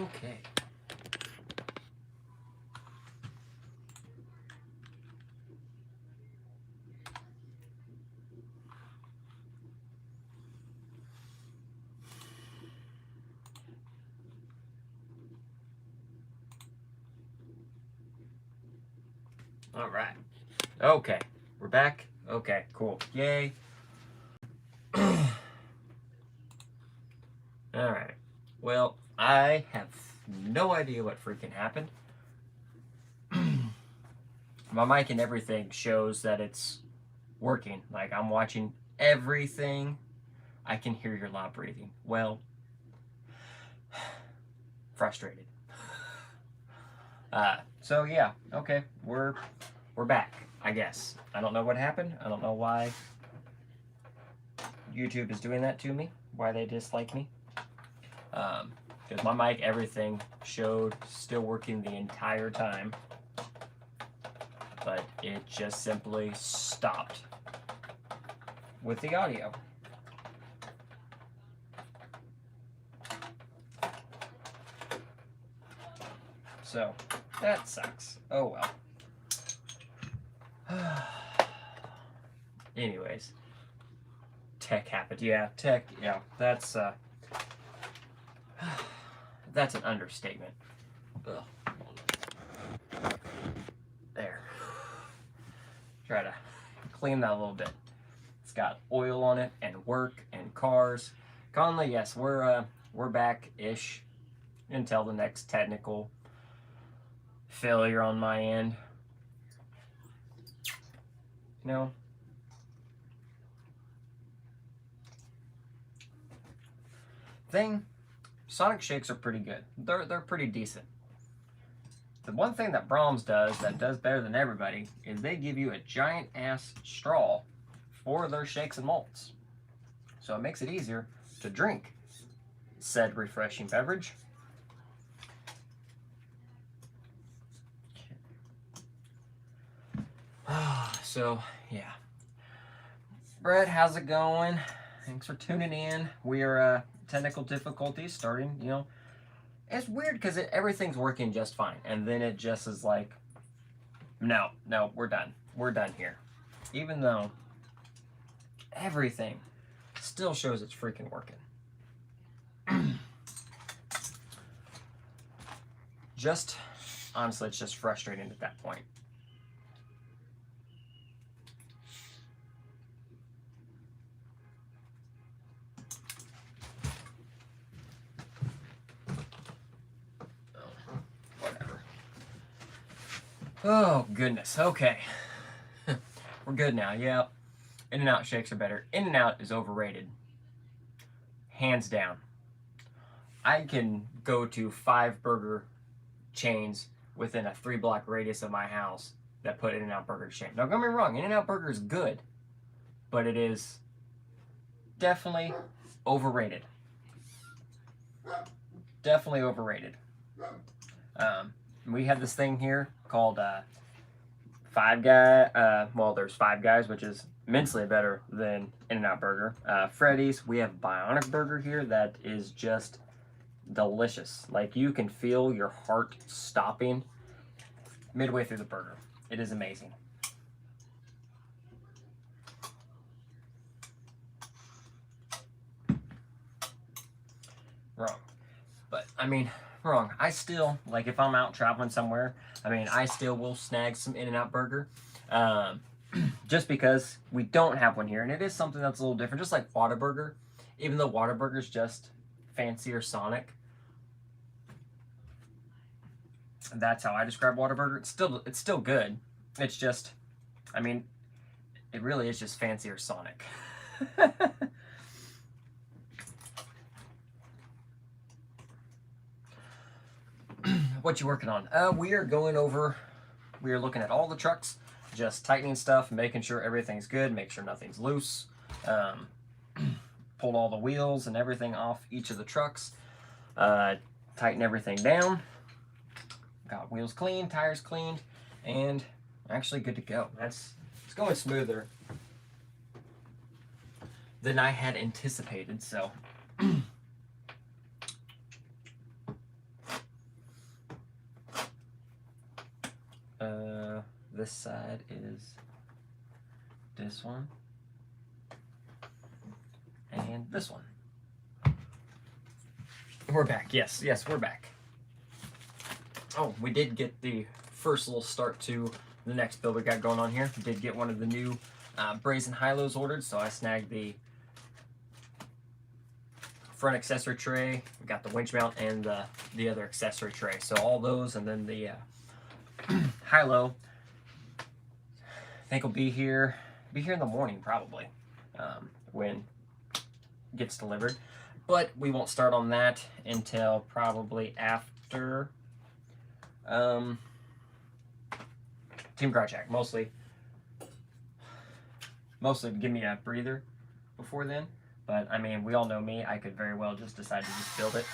Okay. All right. Okay. We're back. Okay, cool. Yay. All right. Well, I have no idea what freaking happened. My mic and everything shows that it's working. Like, I'm watching everything. I can hear your loud breathing. Well, frustrated. So yeah, okay, we're back, I guess. I don't know what happened. I don't know why YouTube is doing that to me, why they dislike me. Because my mic, everything showed still working the entire time, but it just simply stopped with the audio. So that sucks. Oh well. Anyways, tech happened. Yeah, tech. Yeah, that's an understatement. Ugh. There. Try to clean that a little bit. It's got oil on it and work and cars. Conley, yes, we're back-ish until the next technical failure on my end. You know, Sonic shakes are pretty good. They're pretty decent. The one thing that Brahms does that does better than everybody is they give you a giant ass straw for their shakes and malts. So it makes it easier to drink said refreshing beverage. So, yeah. Brett, how's it going? Thanks for tuning in. We are technical difficulties starting, you know. It's weird because everything's working just fine. And then it just is like, no, we're done. We're done here. Even though everything still shows it's freaking working. Just, honestly, it's just frustrating at that point. Oh, goodness. Okay. We're good now. Yep. In-N-Out shakes are better. In-N-Out is overrated. Hands down. I can go to 5 burger chains within a 3-block radius of my house that put In-N-Out Burger to shame. Don't get me wrong. In-N-Out Burger is good. But it is definitely overrated. Definitely overrated. We have this thing here called Five Guys. Well, there's Five Guys, which is immensely better than In-N-Out Burger. Freddy's, we have Bionic Burger here that is just delicious. Like, you can feel your heart stopping midway through the burger. It is amazing. Wrong. But, I mean, wrong. I still, like, if I'm out traveling somewhere, I mean, I still will snag some In-N-Out Burger. Just because we don't have one here. And it is something that's a little different. Just like Whataburger. Even though Whataburger's just fancier Sonic. That's how I describe Whataburger. It's still good. It's just, I mean, it really is just fancier Sonic. What you working on? We are looking at all the trucks, just tightening stuff, making sure everything's good, make sure nothing's loose. Pulled all the wheels and everything off each of the trucks. Tighten everything down. Got wheels cleaned, tires cleaned, and actually good to go. It's going smoother than I had anticipated, so. this side is this one and this one. We're back. Yes, we're back. Oh, we did get the first little start to the next build we got going on here. We did get one of the new brazen high-lows ordered, so I snagged the front accessory tray. We got the winch mount and the other accessory tray. So all those, and then the high-low, I think will be here in the morning probably when it gets delivered. But we won't start on that until probably after Team Garage Hack. Mostly give me a breather before then. But I mean, we all know me. I could very well just decide to just build it.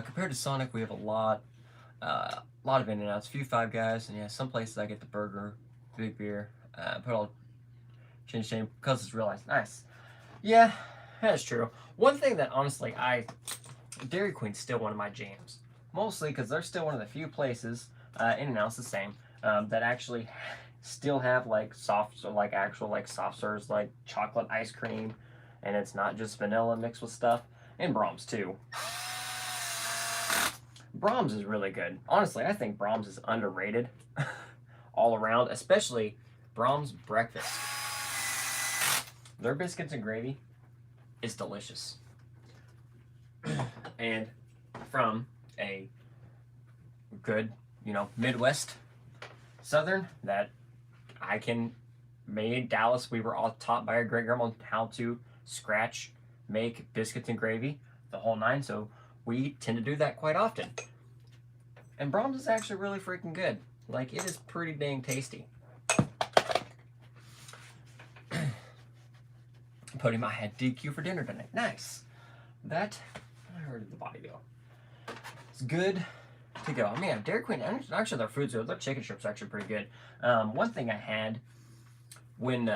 Compared to Sonic, we have a lot of in and outs. A few Five Guys, and yeah, some places I get the burger, big beer. Put all chin shame because it's real nice. Yeah, that's true. One thing that honestly, Dairy Queen's still one of my jams. Mostly because they're still one of the few places, in and out's the same, that actually still have like actual soft serves, like chocolate ice cream, and it's not just vanilla mixed with stuff. And Brahms too. Brahms is really good. Honestly, I think Brahms is underrated all around, especially Brahms breakfast. Their biscuits and gravy is delicious. And from a good, Midwest Southern that I can made in Dallas, we were all taught by our great grandma on how to scratch, make biscuits and gravy, the whole nine, so we tend to do that quite often. And Brahms is actually really freaking good. Like, it is pretty dang tasty. Putting my head DQ for dinner tonight. Nice. Where did the body go? It's good to go. I mean, Dairy Queen, actually their food's good. Their chicken strips are actually pretty good. One thing I had when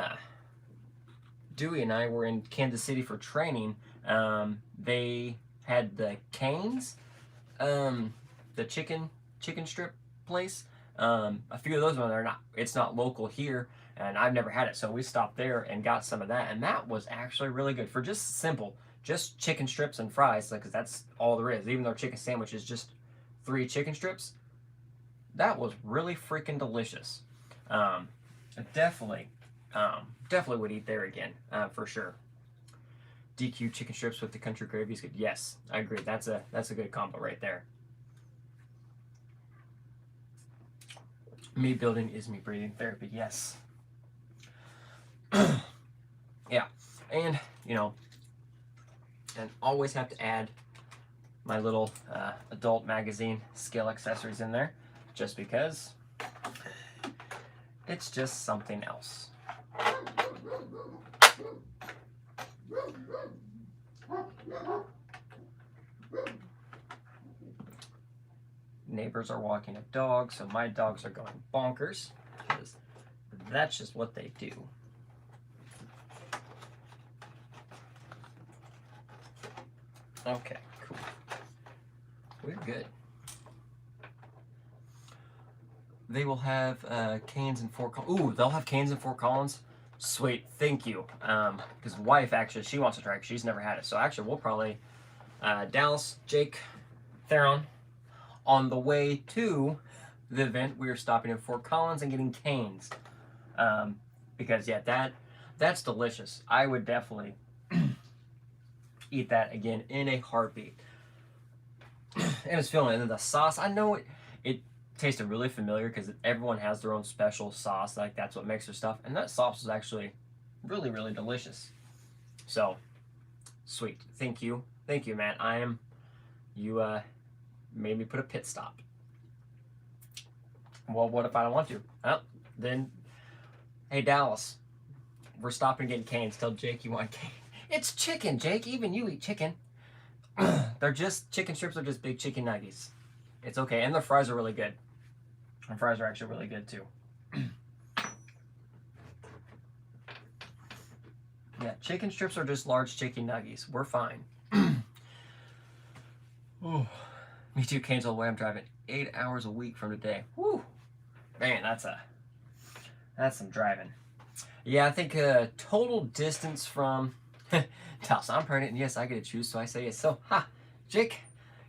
Dewey and I were in Kansas City for training, they had the Canes, the chicken strip place. A few of those ones it's not local here, and I've never had it, so we stopped there and got some of that, and that was actually really good for just chicken strips and fries, because that's all there is. Even though chicken sandwich is just 3 chicken strips, that was really freaking delicious. Definitely would eat there again, for sure. DQ chicken strips with the country gravy is good. Yes, I agree. That's a good combo right there. Me building is me breathing therapy. Yes. Yeah, and and always have to add my little adult magazine scale accessories in there, just because it's just something else. Neighbors are walking a dog, so my dogs are going bonkers, because that's just what they do. Okay, cool. We're good. They will have canes in Fort Collins. Ooh, they'll have canes in Fort Collins? Sweet, thank you. Because wife, actually, she wants to try it. She's never had it. So actually, we'll probably, Dallas, Jake, Theron, on the way to the event, we are stopping in Fort Collins and getting canes. Because, yeah, that's delicious. I would definitely eat that again in a heartbeat. And it's filling. And the sauce, I know it tasted really familiar because everyone has their own special sauce. Like, that's what makes their stuff. And that sauce is actually really, really delicious. So, sweet. Thank you. Thank you, man. You made me put a pit stop. Well, what if I don't want to? Well, then, hey, Dallas, we're stopping getting canes. Tell Jake you want cane. It's chicken, Jake. Even you eat chicken. They're just, chicken strips are just big chicken nuggets. It's okay. And the fries are really good. And fries are actually really good, too. Yeah, chicken strips are just large chicken nuggies. We're fine. Oh, me too, Canes all the way. I'm driving 8 hours a week from today. Woo! Man, that's some driving. Yeah, I think total distance from Taos. I'm pregnant, and yes, I get to choose, so I say yes. So, Jake,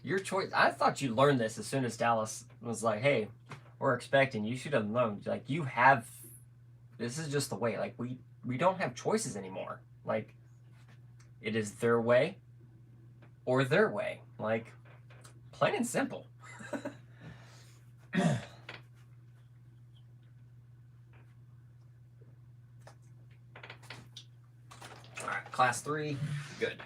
your choice. I thought you learned this as soon as Dallas was like, "Hey, we're expecting." You should have known. Like, you have. This is just the way. Like, we don't have choices anymore. Like, it is their way or their way. Like, plain and simple. All right, class 3, good.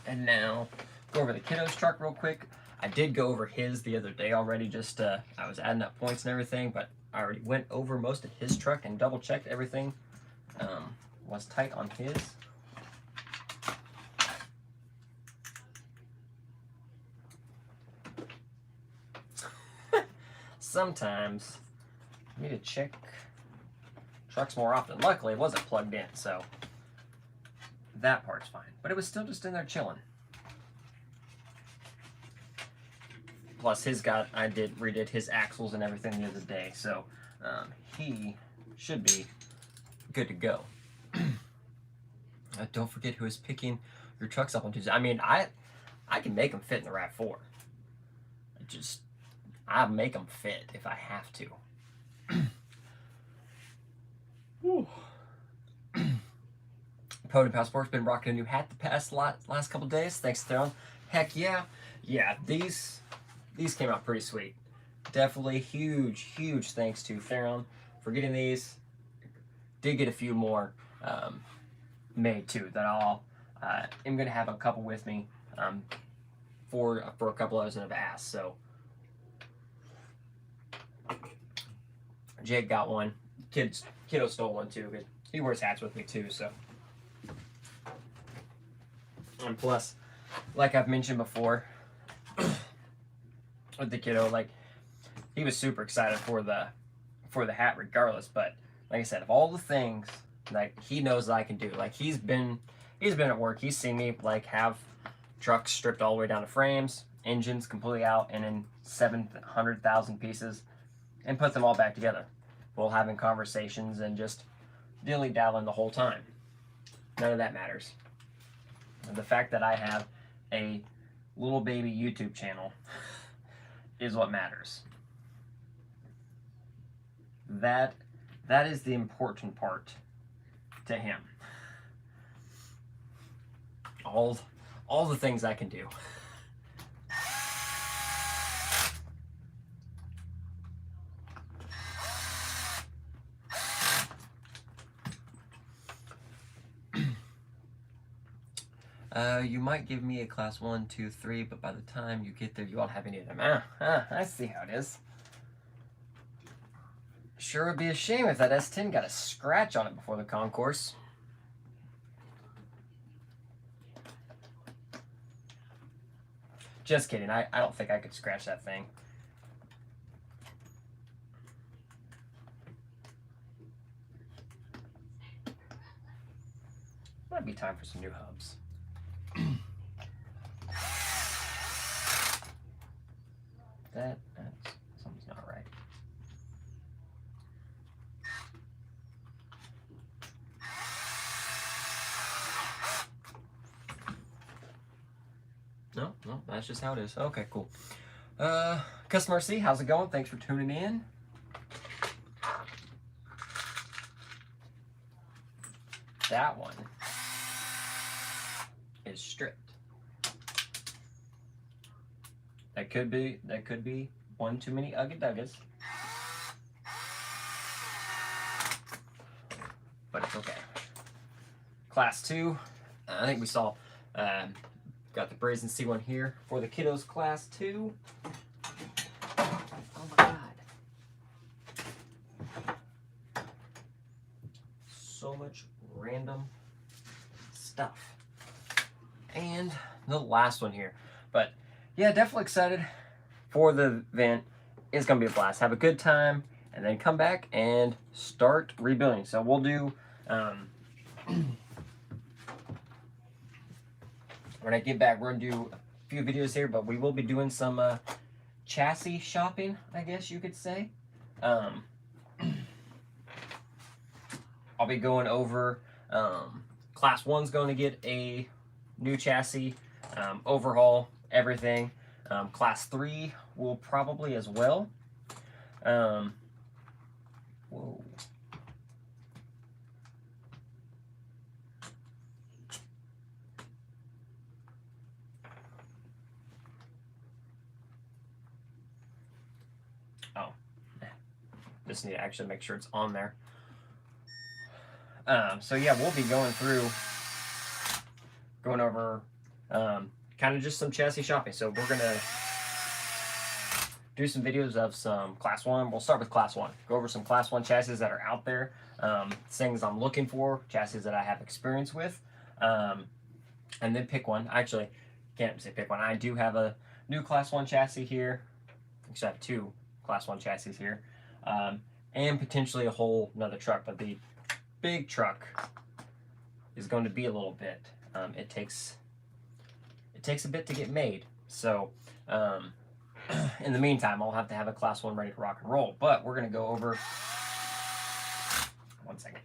And now, go over the kiddos truck real quick. I did go over his the other day already, just I was adding up points and everything, but I already went over most of his truck and double checked everything was tight on his. Sometimes you need to check trucks more often. Luckily, it wasn't plugged in, so that part's fine. But it was still just in there chilling. Plus, I redid his axles and everything the other day, so he should be good to go. Don't forget who is picking your trucks up on Tuesday. I mean, I can make them fit in the RAV4. I'll make them fit if I have to. Podium Passport's been rocking a new hat the last couple days. Thanks, Theron. Heck yeah. Yeah, these came out pretty sweet. Definitely huge thanks to Theron for getting these. Did get a few more made too that I'm gonna have a couple with me for a couple others that have asked. So Jake got one. Kiddo stole one too. But he wears hats with me too. So, and plus, like I've mentioned before, with the kiddo, like he was super excited for the hat regardless. But like I said, of all the things like he knows that I can do, like he's been at work. He's seen me like have trucks stripped all the way down to frames, engines completely out, and in 700,000 pieces, and put them all back together while having conversations and just dilly-dallying the whole time. None of that matters. And the fact that I have a little baby YouTube channel is what matters. That is the important part to him. All the things I can do. You might give me a class 1, 2, 3, but by the time you get there, you won't have any of them. I see how it is. Sure would be a shame if that S10 got a scratch on it before the concourse. Just kidding. I don't think I could scratch that thing. Might be time for some new hubs. Something's not right. No, that's just how it is. Okay, cool. Customer C, how's it going? Thanks for tuning in. That one is stripped. That could be one too many Ugga Duggas. But it's okay. Class 2, I think we saw, got the Brazen C1 here for the kiddos class 2. Oh my God. So much random stuff. And the last one here. But yeah, definitely excited for the event. It's gonna be a blast. Have a good time, and then come back and start rebuilding. So we'll do when I get back, we're gonna do a few videos here, but we will be doing some chassis shopping, I guess you could say. I'll be going over Class 1's going to get a new chassis, overhaul everything. Class 3 will probably as well. Whoa. Oh, just need to actually make sure it's on there. So yeah, we'll be going over kind of just some chassis shopping. So we're gonna do some videos of some Class 1. We'll start with Class 1. Go over some Class 1 chassis that are out there, things I'm looking for, chassis that I have experience with, and then pick one. Actually, can't say pick one. I do have a new Class 1 chassis here. Actually, I have 2 Class 1 chassis here, and potentially a whole another truck. But the big truck is going to be a little bit. It takes a bit to get made. So in the meantime, I'll have to have a Class 1 ready to rock and roll. But we're going to go over. One second.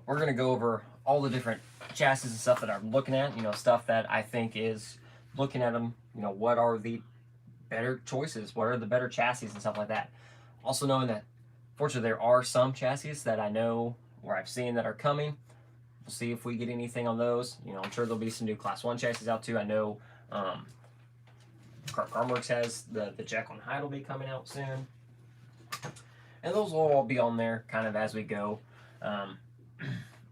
We're going to go over all the different chassis and stuff that I'm looking at. Stuff that I think is, looking at them, what are the better choices? What are the better chassis and stuff like that? Also knowing that, fortunately, there are some chassis that I know or I've seen that are coming. We'll see if we get anything on those. I'm sure there'll be some new Class 1 chassis out too. I know Carworks has the Jekyll and Hyde will be coming out soon. And those will all be on there kind of as we go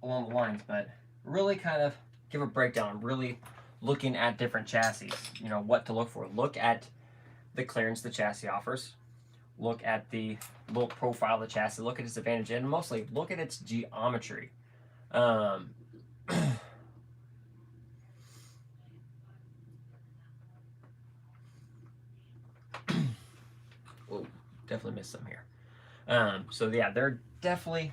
along the lines. But really kind of give a breakdown, really looking at different chassis, what to look for. Look at the clearance the chassis offers. Look at the look profile of the chassis. Look at its advantage, and mostly look at its geometry. Whoa, definitely missed some here. So yeah, there are definitely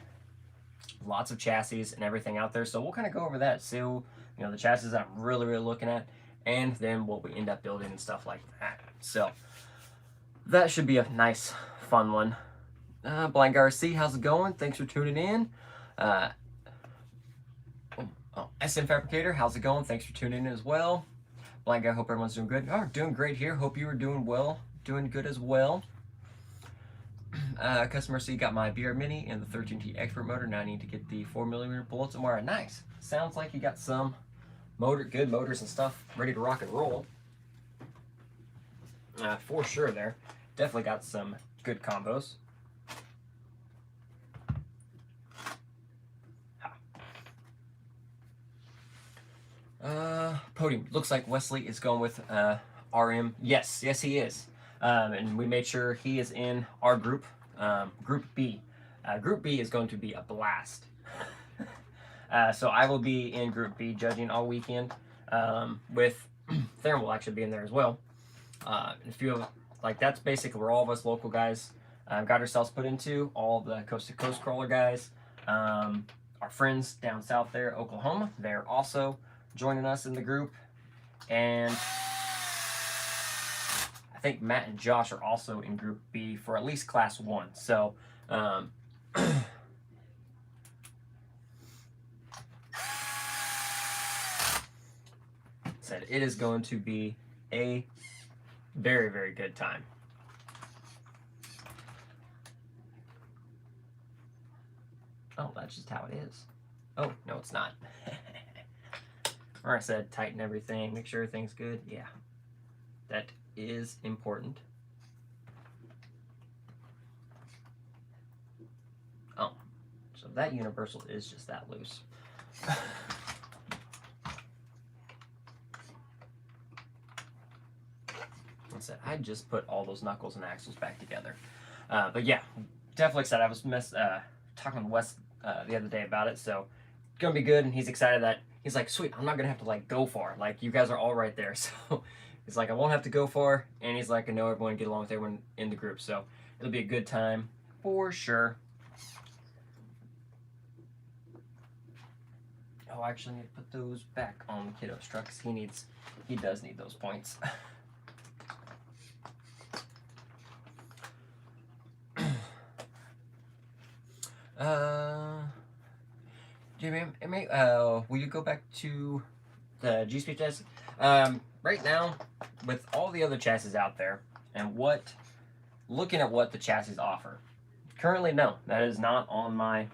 lots of chassis and everything out there. So we'll kind of go over that. So the chassis I'm really looking at, and then what we end up building and stuff like that. So that should be a nice, fun one. Blind Guy RC, how's it going? Thanks for tuning in. SM Fabricator, how's it going? Thanks for tuning in as well. Blind Guy, hope everyone's doing good. Oh, doing great here. Hope you are doing well. Doing good as well. Customer C got my BR Mini and the 13T Expert motor. Now I need to get the 4mm bullets and wire. Nice. Sounds like you got some good motors and stuff ready to rock and roll. For sure there. Definitely got some good combos. Podium. Looks like Wesley is going with RM. Yes, he is. And we made sure he is in our group, Group B. Group B is going to be a blast. So I will be in Group B judging all weekend. With Theron will actually be in there as well. And a few of, that's basically where all of us local guys got ourselves put into. All the coast to coast crawler guys, our friends down south there, Oklahoma, they're also joining us in the group. And I think Matt and Josh are also in Group B for at least Class 1. So said it is going to be a very good time. Oh, that's just how it is. Oh, no, it's not. Or I said tighten everything, make sure everything's good. Yeah, that is important. Oh, so that universal is just that loose. I just put all those knuckles and axles back together. But yeah, definitely excited. I was talking with Wes the other day about it, so gonna be good, and he's excited that he's like, sweet, I'm not gonna have to like go far. Like you guys are all right there, so he's like, I won't have to go far, and he's like, I know everyone get along with everyone in the group, so it'll be a good time for sure. Oh, I actually need to put those back on the kiddo's truck because he does need those points. Jimmy, will you go back to the G-Speed chassis? Right now, with all the other chassis out there, and looking at what the chassis offer, currently, no, that is not on my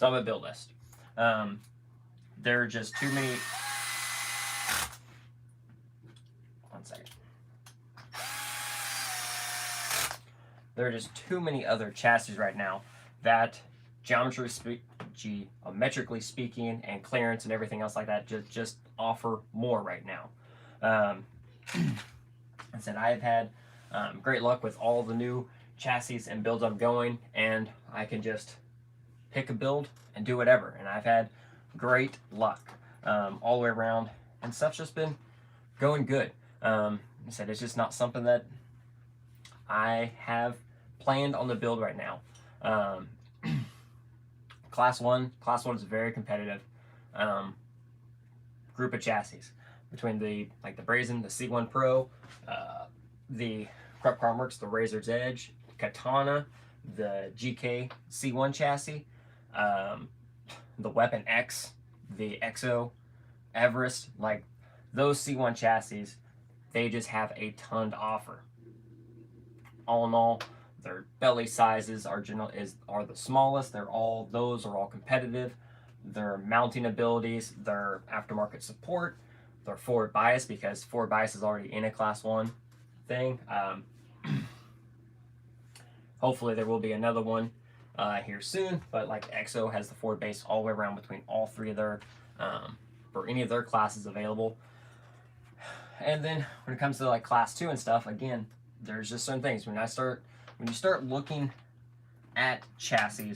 build list. There are just too many. One second. There are just too many other chassis right now that geometrically speaking and clearance and everything else like that just offer more right now. I said I've had great luck with all the new chassis and builds I'm going, and I can just pick a build and do whatever, and I've had great luck all the way around, and stuff's just been going good. I said it's just not something that I have planned on the build right now. Class 1 is very competitive group of chassis between the Brazen, the C1 Pro, the Krupp Works, the Razor's Edge, Katana, the GK C1 chassis, the Weapon X, the XO, Everest. Like those C1 chassis, they just have a ton to offer. All in all, their belly sizes are the smallest. Those are all competitive. Their mounting abilities, their aftermarket support, their forward bias, because forward bias is already in a class 1 thing. Hopefully there will be another one here soon, but like XO has the forward base all the way around between all three of their for any of their classes available. And then when it comes to like class 2 and stuff, again, there's just certain things when you start looking at chassis,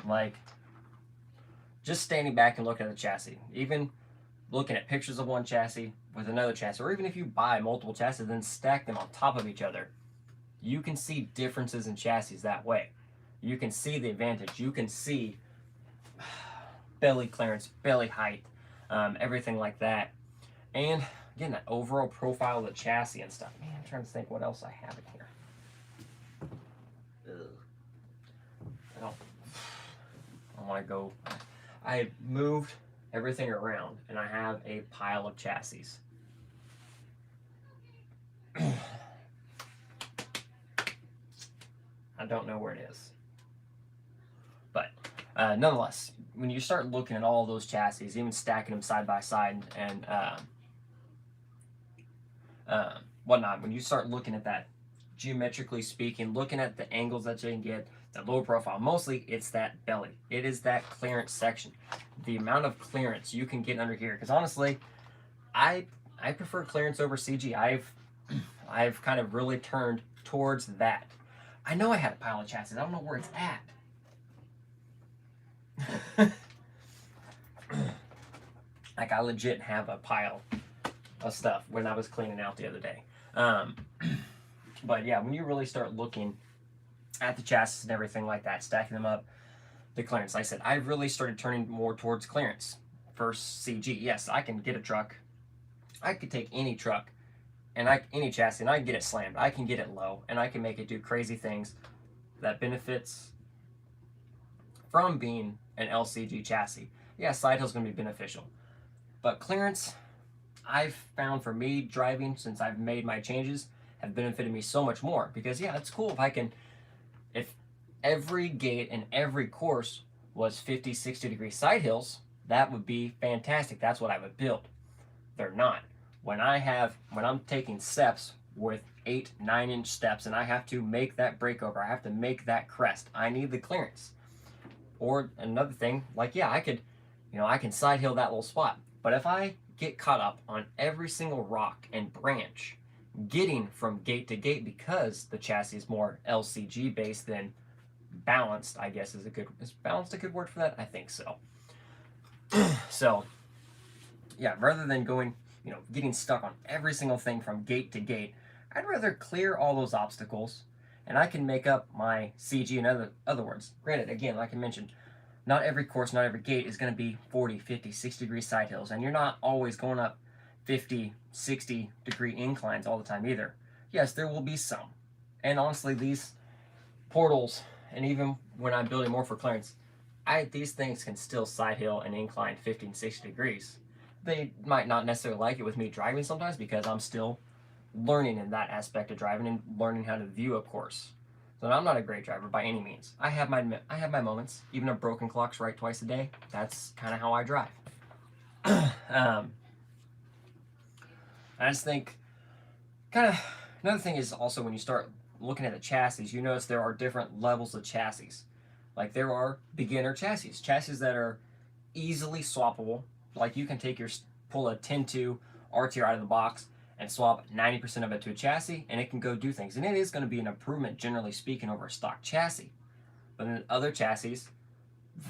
like just standing back and looking at the chassis, even looking at pictures of one chassis with another chassis, or even if you buy multiple chassis and then stack them on top of each other, you can see differences in chassis that way. You can see the advantage. You can see belly clearance, belly height, everything like that. And again, that overall profile of the chassis and stuff. Man, I'm trying to think what else I have in here. I want to go. I moved everything around, and I have a pile of chassis. I don't know where it is. But nonetheless, when you start looking at all those chassis, even stacking them side by side and whatnot, when you start looking at that, geometrically speaking, looking at the angles that you can get, the low profile, mostly it's that belly. It is that clearance section. The amount of clearance you can get under here. Because honestly, I prefer clearance over CG. I've kind of really turned towards that. I know I had a pile of chassis. I don't know where it's at. Like I legit have a pile of stuff when I was cleaning out the other day. But yeah, when you really start looking at the chassis and everything like that, stacking them up, the clearance, like I said, I've really started turning more towards clearance versus CG. Yes, I can get a truck. I could take any truck and any chassis and I can get it slammed. I can get it low and I can make it do crazy things that benefits from being an LCG chassis. Yeah, side hill's gonna be beneficial. But clearance, I've found for me driving since I've made my changes have benefited me so much more, because yeah, it's cool if every gate and every course was 50, 60 degree side hills, that would be fantastic. That's what I would build. They're not. When I'm taking steps with 8, 9 inch steps and I have to make that breakover, I have to make that crest, I need the clearance. Or another thing, like yeah, I can side hill that little spot. But if I get caught up on every single rock and branch, getting from gate to gate, because the chassis is more LCG based than balanced, I guess is balanced a good word for that? I think so. So yeah, rather than going, getting stuck on every single thing from gate to gate, I'd rather clear all those obstacles, and I can make up my CG in other words. Granted, again, like I mentioned, not every course, not every gate is going to be 40, 50, 60-degree side hills, and you're not always going up 50, 60-degree inclines all the time either. Yes, there will be some. And honestly, these portals, and even when I'm building more for clearance, these things can still side hill and incline 50 and 60 degrees. They might not necessarily like it with me driving sometimes because I'm still learning in that aspect of driving and learning how to view a course. So I'm not a great driver by any means. I have my moments. Even a broken clock's right twice a day. That's kind of how I drive. I just think another thing is also when you start looking at the chassis, you notice there are different levels of chassis. Like there are beginner chassis that are easily swappable. Like you can pull a 10.2 RTR out of the box and swap 90% of it to a chassis, and it can go do things. And it is going to be an improvement, generally speaking, over a stock chassis. But in other chassis,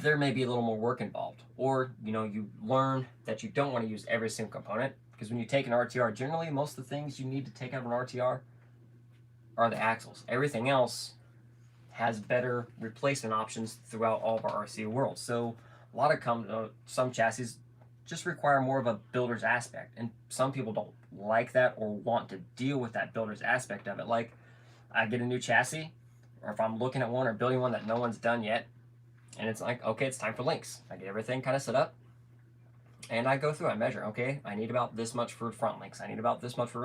there may be a little more work involved. Or, you learn that you don't want to use every single component, because when you take an RTR, generally most of the things you need to take out of an RTR are the axles. Everything else has better replacement options throughout all of our RC worlds. So a lot of some chassis just require more of a builder's aspect, and some people don't like that or want to deal with that builder's aspect of it. Like I get a new chassis, or if I'm looking at one or building one that no one's done yet, and it's like, okay, it's time for links. I get everything kind of set up, and I go through, I measure, okay, I need about this much for front links, I need about this much for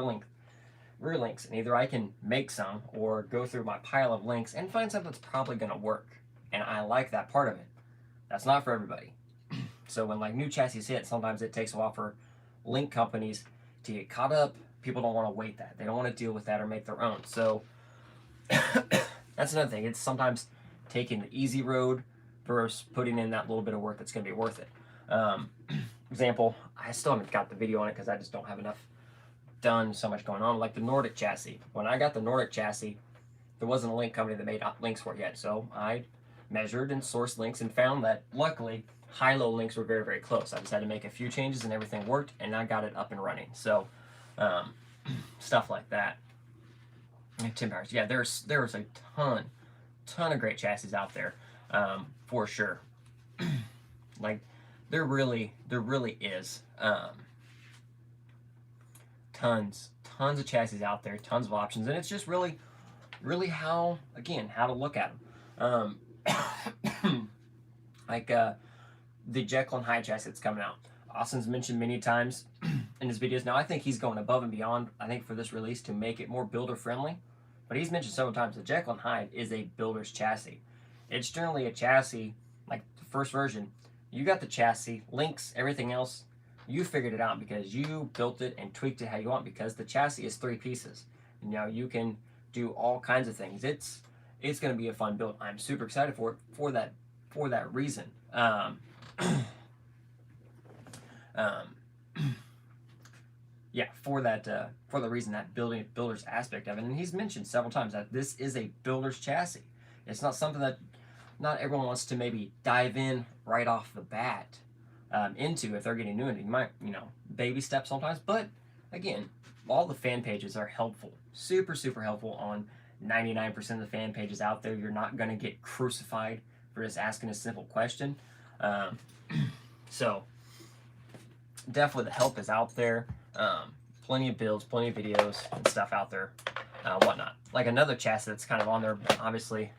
rear links, and either I can make some or go through my pile of links and find something that's probably going to work, and I like that part of it. That's not for everybody. So when like new chassis hit, sometimes it takes a while for link companies to get caught up. People don't want to wait that. They don't want to deal with that or make their own. So that's another thing. It's sometimes taking the easy road versus putting in that little bit of work that's going to be worth it. Example, I still haven't got the video on it because I just don't have enough done, so much going on. Like the Nordic chassis. When I got the Nordic chassis, there wasn't a link company that made links for it yet. So I measured and sourced links and found that luckily high-low links were very, very close. I just had to make a few changes and everything worked, and I got it up and running. So stuff like that. Tim Powers, yeah, there's a ton of great chassis out there, for sure. Like there really is tons of chassis out there, tons of options, and it's just really how to look at them. Like the Jekyll and Hyde chassis that's coming out. Austin's mentioned many times in his videos. Now I think he's going above and beyond, I think, for this release to make it more builder friendly. But he's mentioned several times the Jekyll and Hyde is a builder's chassis. It's generally a chassis, like the first version, you got the chassis, links, everything else, you figured it out because you built it and tweaked it how you want, because the chassis is 3 pieces. Now you can do all kinds of things. It's going to be a fun build. I'm super excited for it for that reason. Yeah, for the reason that builder's aspect of it. And he's mentioned several times that this is a builder's chassis. It's not something that not everyone wants to maybe dive in right off the bat into if they're getting new. And you might, baby steps sometimes. But again, all the fan pages are helpful, super helpful on 99% of the fan pages out there. You're not going to get crucified for just asking a simple question. So definitely the help is out there. Plenty of builds, plenty of videos and stuff out there, whatnot. Like another chassis that's kind of on there, obviously,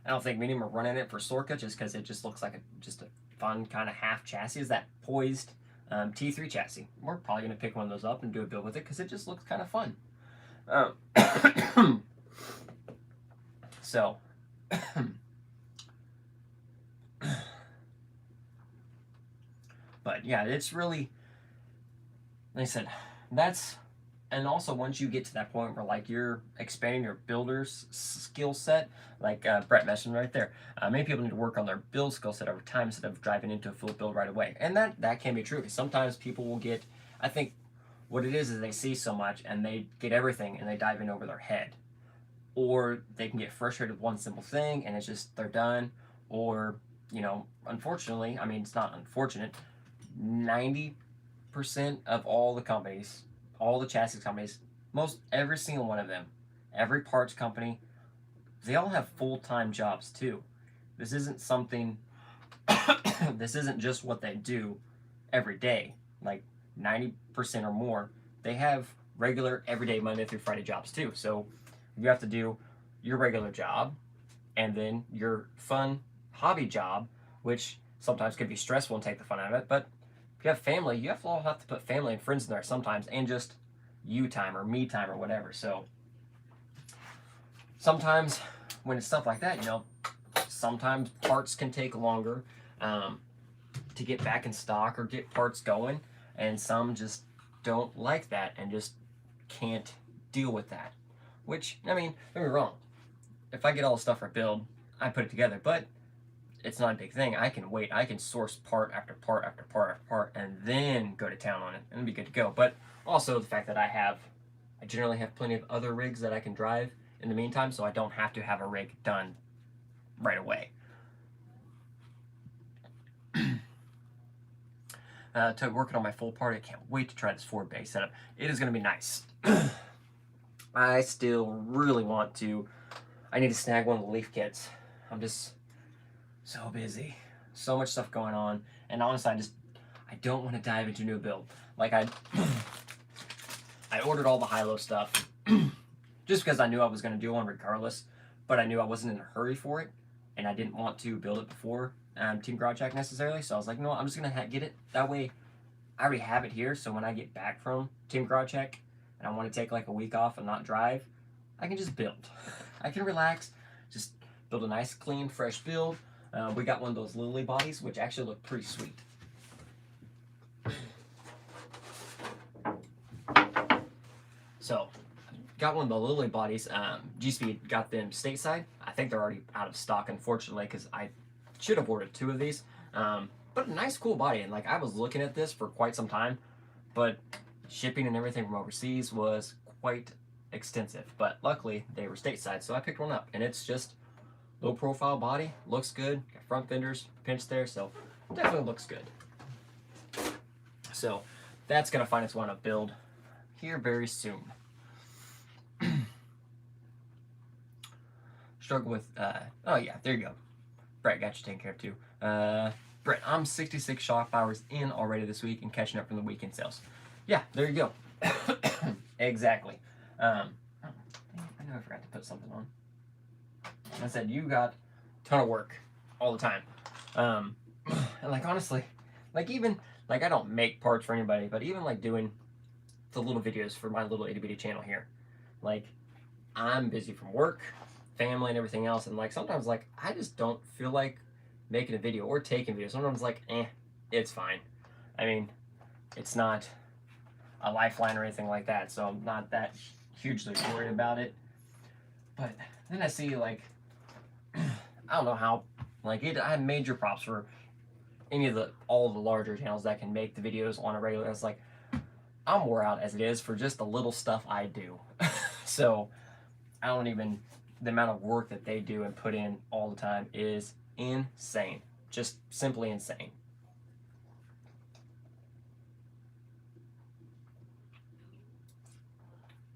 I don't think many of them are running it for Sorka just because it just looks like just a fun kind of half chassis, is that poised T3 chassis. We're probably going to pick one of those up and do a build with it because it just looks kind of fun. So but yeah, it's really, like I said, and also once you get to that point where like you're expanding your builder's skill set, like Brett mentioned right there, many people need to work on their build skill set over time instead of driving into a full build right away. And that can be true, because sometimes people will get, I think what it is they see so much and they get everything and they dive in over their head. Or they can get frustrated with one simple thing and it's just they're done. Or you know, unfortunately, I mean, it's not unfortunate, 90% of all the companies, all the chassis companies, every single one of them, every parts company, they all have full-time jobs too. This isn't something, this isn't just what they do every day. Like 90% or more, they have regular, everyday, Monday through Friday jobs too. So you have to do your regular job and then your fun hobby job, which sometimes can be stressful and take the fun out of it. But if you have family, you have to put family and friends in there sometimes, and just you time or me time or whatever. So sometimes when it's stuff like that, you know, sometimes parts can take longer to get back in stock or get parts going, and some just don't like that and just can't deal with that. Which, I mean, don't get me wrong, if I get all the stuff for build, I put it together, but it's not a big thing. I can wait. I can source part after part after part after part and then go to town on it and be good to go. But also the fact that I generally have plenty of other rigs that I can drive in the meantime, so I don't have to have a rig done right away. To working on my full part, I can't wait to try this Ford base setup. It is going to be nice. I still really want to. I need to snag one of the leaf kits. I'm just so busy, so much stuff going on, and honestly, I don't want to dive into a new build. Like I ordered all the high-low stuff just because I knew I was going to do one regardless, but I knew I wasn't in a hurry for it, and I didn't want to build it before Team Garage Hack necessarily. So I was like, no, I'm just gonna get it. That way, I already have it here. So when I get back from Team Garage Hack and I want to take like a week off and not drive, I can just build. I can relax, just build a nice, clean, fresh build. We got one of those lily bodies, which actually look pretty sweet. So, got one of the lily bodies. G-Speed got them stateside. I think they're already out of stock, unfortunately, because I should have ordered 2 of these. But a nice, cool body. And like I was looking at this for quite some time, but shipping and everything from overseas was quite extensive. But luckily, they were stateside, so I picked one up. And it's just low profile body, looks good. Got front fenders, pinch there, so definitely looks good. So that's gonna find its way on a build here very soon. Struggle with oh yeah, there you go. Brett got you taken care of too. Brett, I'm 66 shop hours in already this week and catching up from the weekend sales. Yeah, there you go. Exactly. I know I forgot to put something on. I said you got a ton of work all the time. And like honestly, like even like I don't make parts for anybody, but even like doing the little videos for my little itty bitty channel here, like I'm busy from work, family, and everything else, and like sometimes like I just don't feel like making a video or taking videos. Sometimes like it's fine. I mean, it's not a lifeline or anything like that, so I'm not that hugely worried about it. But then I see like I don't know how like I have major props for all the larger channels that can make the videos on a regular. It's like I'm wore out as it is for just the little stuff I do. So I don't even, the amount of work that they do and put in all the time is insane. Just simply insane.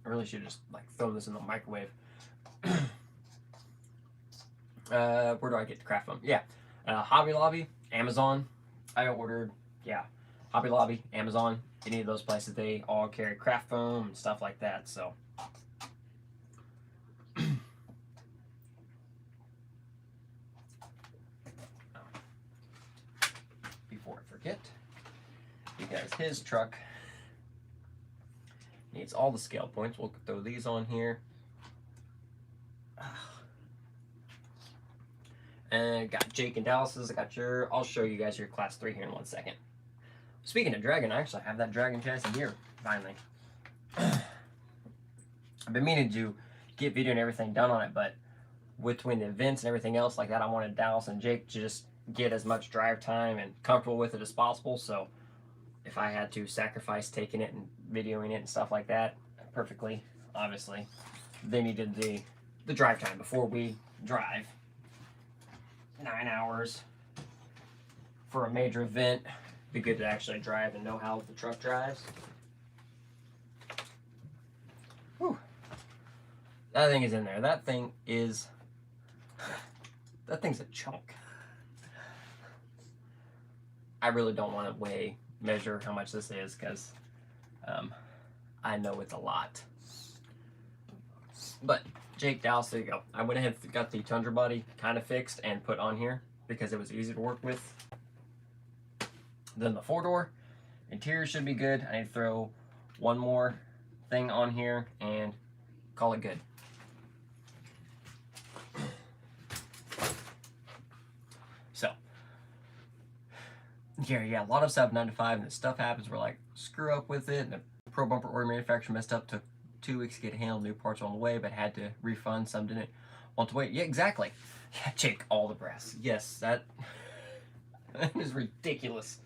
I really should just like throw this in the microwave. Where do I get the craft from? Yeah, Hobby Lobby, Amazon. I ordered, yeah, Hobby Lobby, Amazon, any of those places. They all carry craft foam and stuff like that. So before I forget, because his truck needs all the scale points. We'll throw these on here. And got Jake and Dallas's. I got I'll show you guys your class 3 here in 1 second. Speaking of Dragon, I actually have that Dragon chassis here, finally. I've been meaning to get video and everything done on it, but between the events and everything else like that, I wanted Dallas and Jake to just get as much drive time and comfortable with it as possible. So if I had to sacrifice taking it and videoing it and stuff like that, perfectly, obviously, they needed the drive time before we drive. 9 hours for a major event. Be good to actually drive and know how the truck drives. Whew. That thing is in there. That thing's a chunk. I really don't want to measure how much this is, because I know it's a lot. But Jake Dallas, there you go. I went ahead and got the Tundra body kind of fixed and put on here because it was easy to work with. Then the 4-door interior should be good. I need to throw one more thing on here and call it good. So, yeah, a lot of stuff 9 to 5, and the stuff happens where like screw up with it, and the Pro Bumper order manufacturer messed up, took 2 weeks to get handled, new parts on the way, but had to refund, some didn't want to wait. Yeah, exactly. Yeah, Jake, all the brass. Yes, that is ridiculous,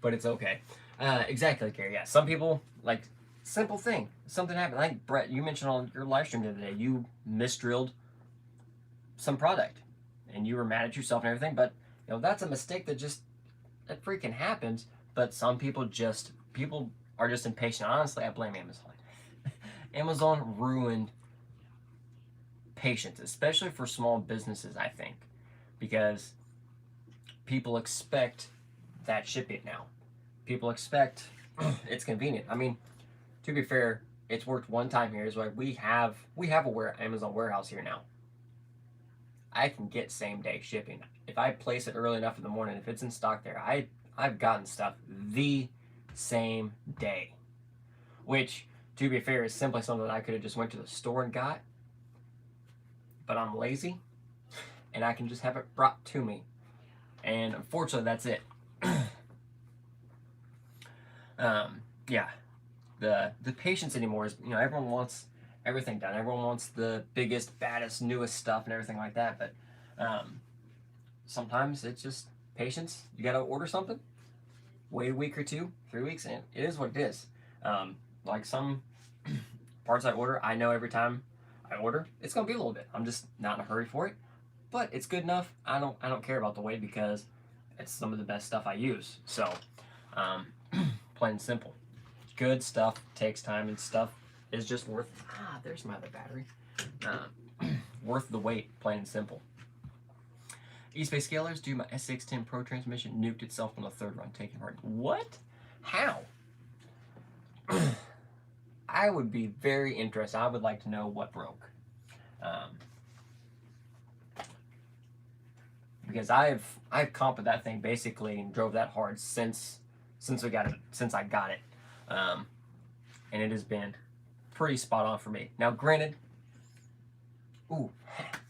but it's okay. Exactly, Gary. Yeah, some people, like, simple thing, something happened. Like Brett, you mentioned on your live stream the other day, you misdrilled some product, and you were mad at yourself and everything, but you know, that's a mistake that freaking happens. But some people are just impatient. Honestly, I blame Amazon. Amazon ruined patience, especially for small businesses, I think, because people expect that shipping now. People expect it's convenient. I mean, to be fair, it's worked one time here. Is like we have a Amazon warehouse here now. I can get same day shipping if I place it early enough in the morning. If it's in stock there, I've gotten stuff the same day, which, to be fair, is simply something that I could have just went to the store and got, but I'm lazy and I can just have it brought to me, and unfortunately that's it. Yeah, the patience anymore is, you know, everyone wants everything done. Everyone wants the biggest, baddest, newest stuff and everything like that, but sometimes it's just patience. You gotta order something, wait a week or 2, 3 weeks, and it is what it is. Like some parts I order, I know every time I order, it's gonna be a little bit. I'm just not in a hurry for it, but it's good enough. I don't care about the wait because it's some of the best stuff I use. So, plain and simple. Good stuff takes time, and stuff is just worth. There's my other battery. Worth the wait, plain and simple. eSpace Scalers, do my S610 Pro transmission nuked itself on the 3rd run, taking part. What? How? I would be very interested. I would like to know what broke. Because I've comped that thing basically and drove that hard since I got it. And it has been pretty spot on for me. Now, granted,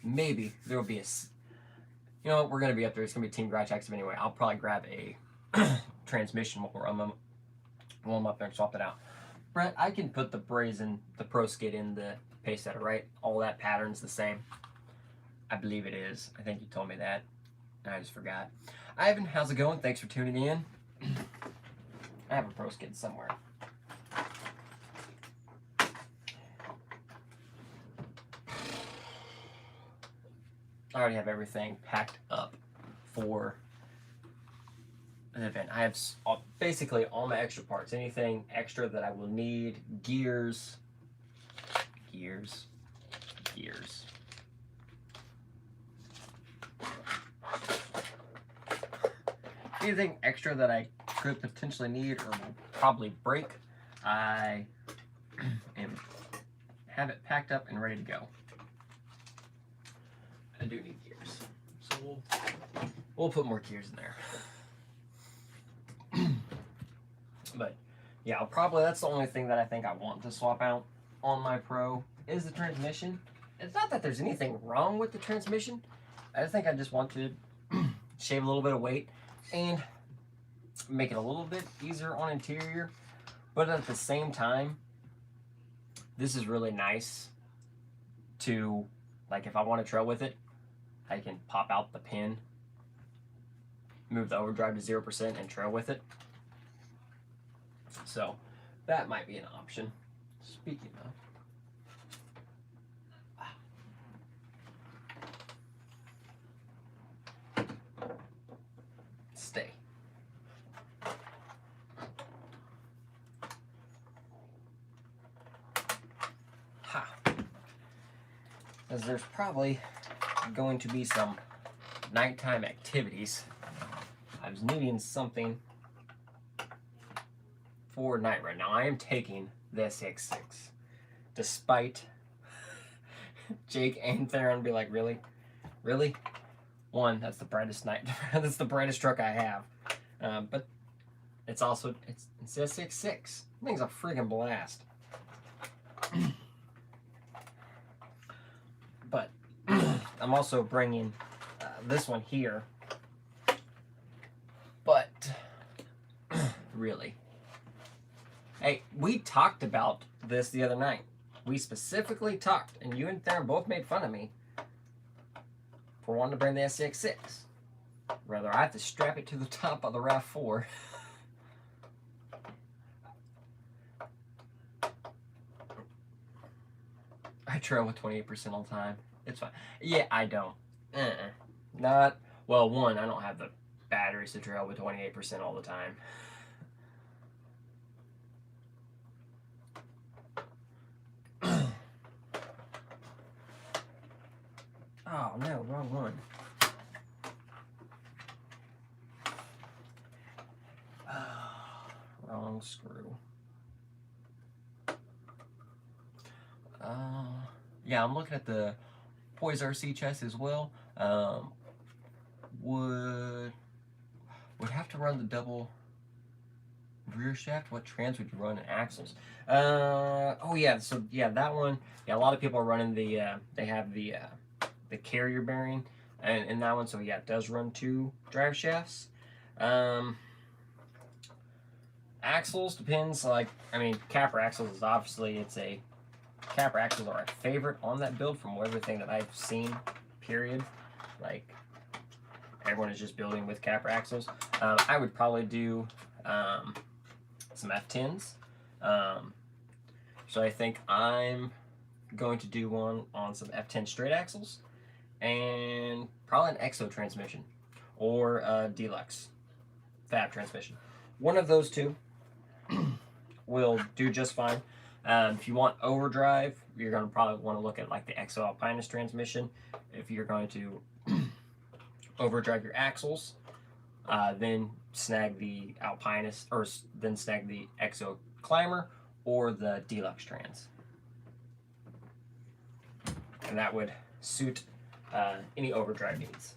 maybe there will be you know what, we're going to be up there. It's going to be Team Garage Active anyway. I'll probably grab a transmission while I'm up there and swap it out. Brett, I can put the Pro Skid in the pace setter, right? All that pattern's the same. I believe it is. I think you told me that. I just forgot. Ivan, how's it going? Thanks for tuning in. I have a Pro Skid somewhere. I already have everything packed up for an event. I have basically all my extra parts. Anything extra that I will need. Gears. Anything extra that I could potentially need or will probably break, I have it packed up and ready to go. I do need gears, so we'll put more gears in there. But yeah, that's the only thing that I think I want to swap out on my Pro is the transmission. It's not that there's anything wrong with the transmission. I think I just want to shave a little bit of weight and make it a little bit easier on interior. But at the same time, this is really nice to, like, if I want to trail with it, I can pop out the pin, move the overdrive to 0% and trail with it. So that might be an option. Speaking of, stay. because there's probably going to be some nighttime activities. I was needing something for night right now. I am taking the SX6, despite Jake and Theron be like, really? Really? One, that's the brightest night. That's the brightest truck I have. But it's also, it's the SX6. Thing's a friggin' blast. But I'm also bringing this one here. But really, hey, we talked about this the other night. We specifically talked, and you and Theron both made fun of me for wanting to bring the SX6. Rather, I have to strap it to the top of the RAV4. I trail with 28% all the time. It's fine. Yeah, I don't. Not, well, one, I don't have the batteries to trail with 28% all the time. Oh, no, wrong one. Wrong screw. Yeah, I'm looking at the Poise RC chest as well. Would have to run the double rear shaft. What trans would you run in axles? Oh yeah, so yeah, that one. Yeah, a lot of people are running the. They have the carrier bearing, and in that one, so yeah, it does run 2 drive shafts. Axles depends. Like, I mean, capper axles is obviously capper axles are a favorite on that build from everything that I've seen. Period. Like, everyone is just building with capper axles. I would probably do some F10s. So I think I'm going to do one on some F10 straight axles and probably an EXO transmission or a deluxe fab transmission. One of those two will do just fine. If you want overdrive, you're going to probably want to look at like the EXO Alpinus transmission. If you're going to overdrive your axles, then snag the Alpinus, or then snag the EXO Climber or the Deluxe Trans. And that would suit any overdrive needs.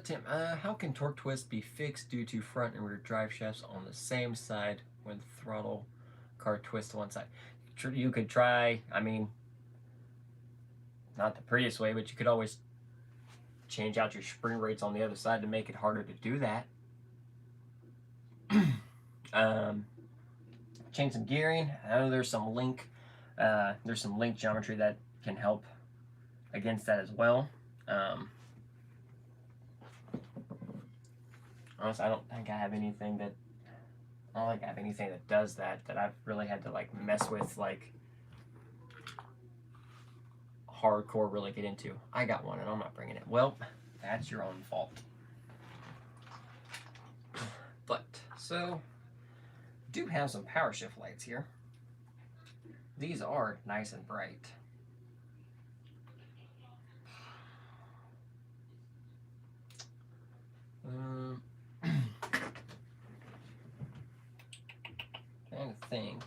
Tim, how can torque twist be fixed due to front and rear drive shafts on the same side when throttle car twists to one side? You could try, I mean, not the prettiest way, but you could always change out your spring rates on the other side to make it harder to do that. Change some gearing. I know there's some link geometry that can help against that as well. Honestly, I don't think I have anything that does that I've really had to like mess with, like hardcore really get into. I got one and I'm not bringing it. Well, that's your own fault. But so do have some power shift lights here. These are nice and bright. Trying to think.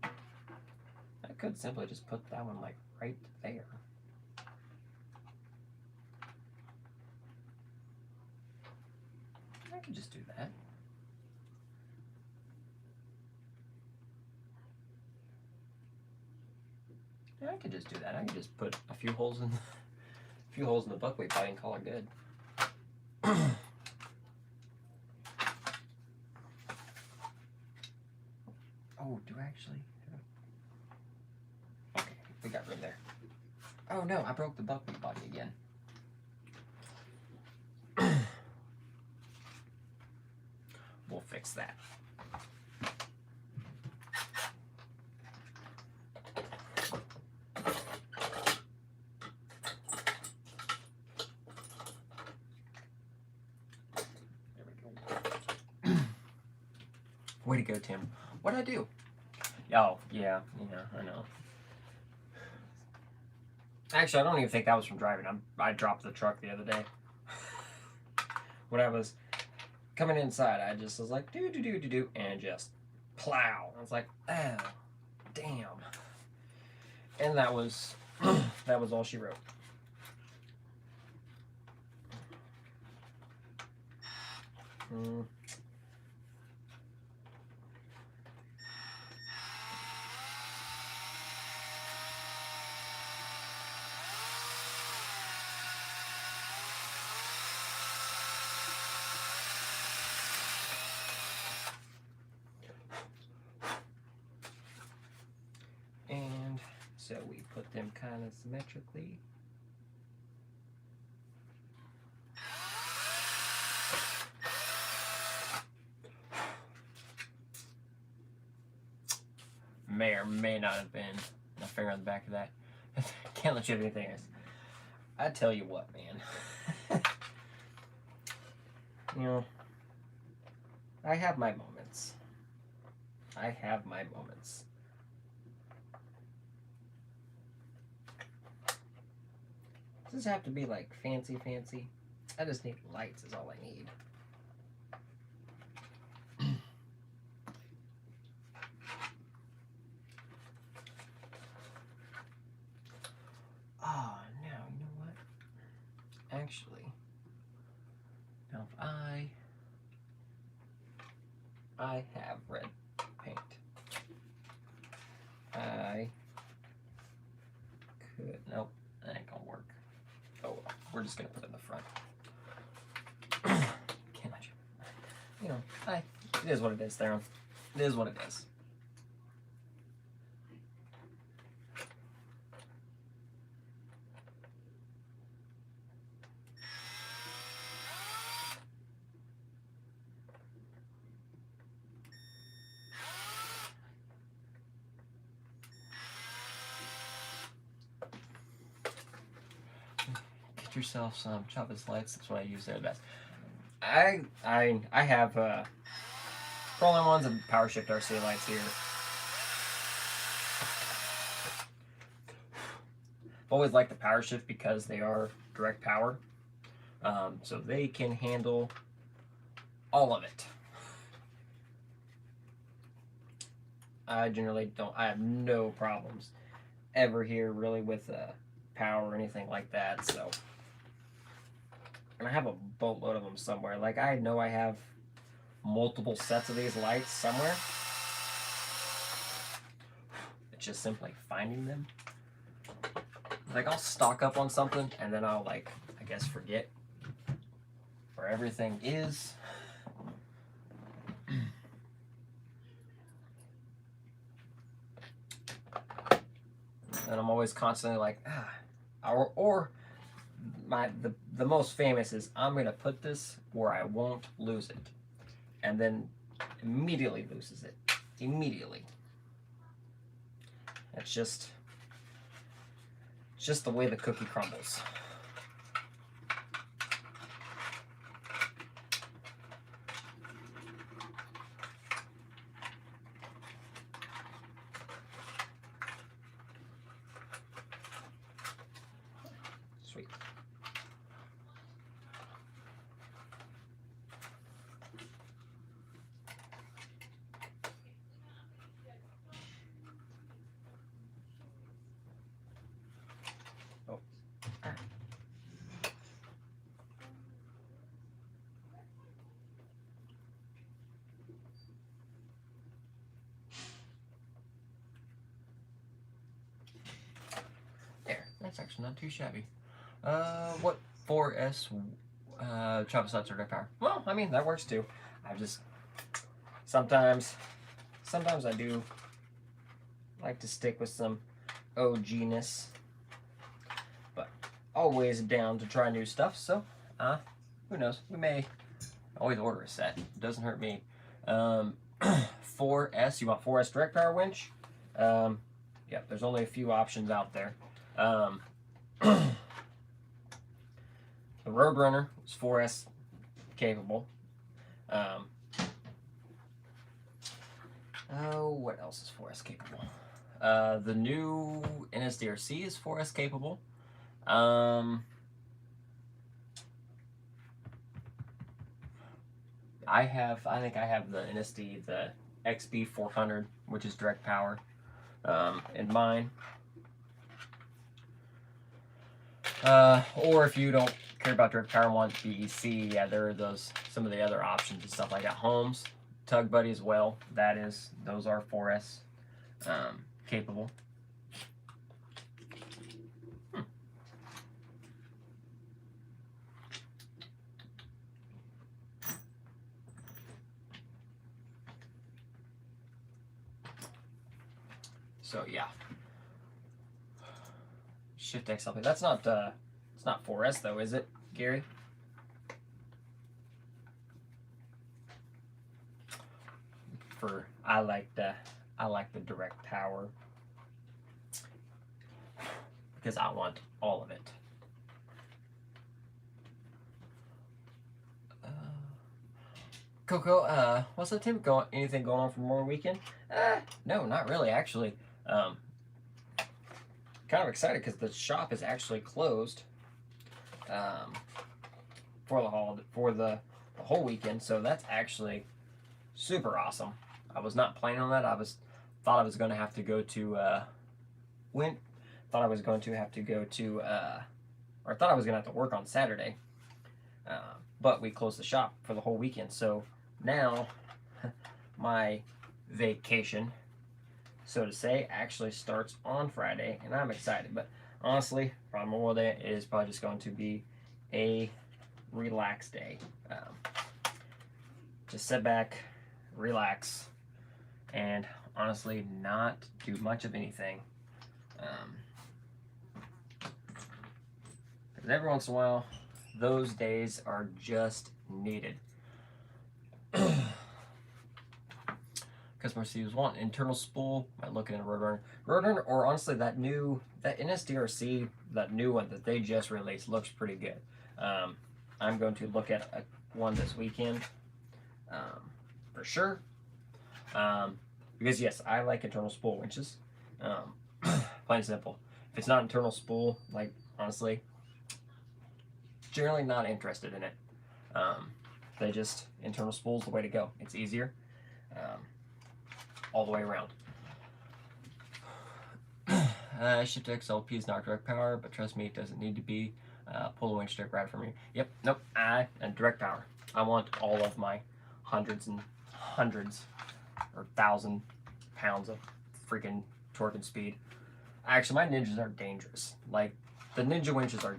I could simply just put that one like right there. I could just do that. Yeah, I could just do that. I could just put a few holes in the buckwheat pipe and call it good. Oh, do I actually? Okay, we got room there. Oh no, I broke the buckwheat body again. We'll fix that. There we go. Way to go, Tim. What'd I do? Oh, yeah, I know. Actually, I don't even think that was from driving. I dropped the truck the other day. When I was coming inside, I just was like, do, and just plow. I was like, oh, damn. And that was, that was all she wrote. And so we put them kind of symmetrically. May or may not have been a finger on the back of that. Can't let you have anything else. I tell you what, man. You know, I have my moments. I have my moments. Does this have to be like fancy? I just need lights is all I need. Oh, now, you know what? Actually, now if I have red paint, I could, nope, that ain't gonna work. Oh, we're just gonna put it in the front. Can't let you know, it is what it is, Theron. It is what it is. Get yourself some Chavez lights. That's what I use there the best. I have Rolling ones and Power Shift RC lights here. I've always liked the Power Shift because they are direct power, so they can handle all of it. I generally don't. I have no problems ever here really with power or anything like that. So, and I have a boatload of them somewhere. Like I know I have multiple sets of these lights somewhere. It's just simply finding them. Like I'll stock up on something and then I'll I guess forget where everything is. And I'm always constantly like, or the most famous is I'm gonna put this where I won't lose it, and then immediately loses it. Immediately. It's just the way the cookie crumbles. Sweet. Oh. There. That's actually not too shabby. What 4S chop slots are direct power? Well, I mean that works too. I just sometimes I do like to stick with some OG-ness, but always down to try new stuff. So, who knows? We may always order a set. It doesn't hurt me. 4S. You want 4S direct power winch? Yeah, there's only a few options out there. The Roadrunner is 4S capable. Oh, what else is 4S capable? The new NSDRC is 4S capable. I think I have the NSD, the XB400, which is direct power, in mine. Or if you don't care about direct power and want BEC, yeah, there are some of the other options and stuff like that. Holmes, Tug Buddy as well. Those are 4S capable. So yeah, Shift XLP. That's not it's not 4S though, is it, Gary? I like the direct power because I want all of it. Coco, what's up, Tim? Anything going on for Memorial Weekend? No, not really, actually. Kind of excited because the shop is actually closed for the whole weekend, so that's actually super awesome. I was not planning on that. Thought I was going to have to go to thought I was going to have to work on Saturday, but we closed the shop for the whole weekend. So now my vacation, so to say, actually starts on Friday, and I'm excited. But honestly, for Memorial Day, it is probably just going to be a relaxed day. Just sit back, relax, and honestly not do much of anything. Because every once in a while, those days are just needed. Customer Steve's want internal spool. Might look at a Roadrunner, or honestly that NSDRC, that new one that they just released, looks pretty good. I'm going to look at one this weekend, for sure. Because yes, I like internal spool winches. Plain and simple. If it's not internal spool, like honestly, generally not interested in it. Internal spool's the way to go. It's easier. All the way around. Shift XLP is not direct power, but trust me, it doesn't need to be. Pull the winch direct right from you. Yep, nope, and direct power. I want all of my hundreds and hundreds or 1,000 pounds of freaking torque and speed. Actually, my Ninjas are dangerous. Like, the Ninja winches are...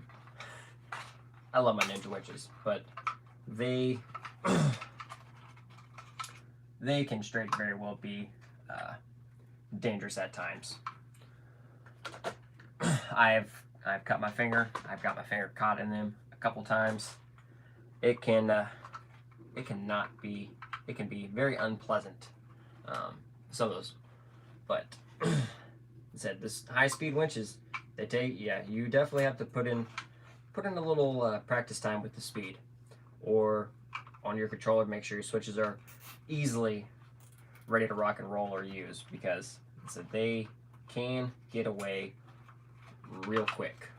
I love my Ninja winches, but they can straight very well be dangerous at times. I've cut my finger. I've got my finger caught in them a couple times. It can be very unpleasant. Some of those, but said this high-speed winches, you definitely have to put in a little practice time with the speed, or on your controller, make sure your switches are easily ready to rock and roll or use, because they can get away real quick.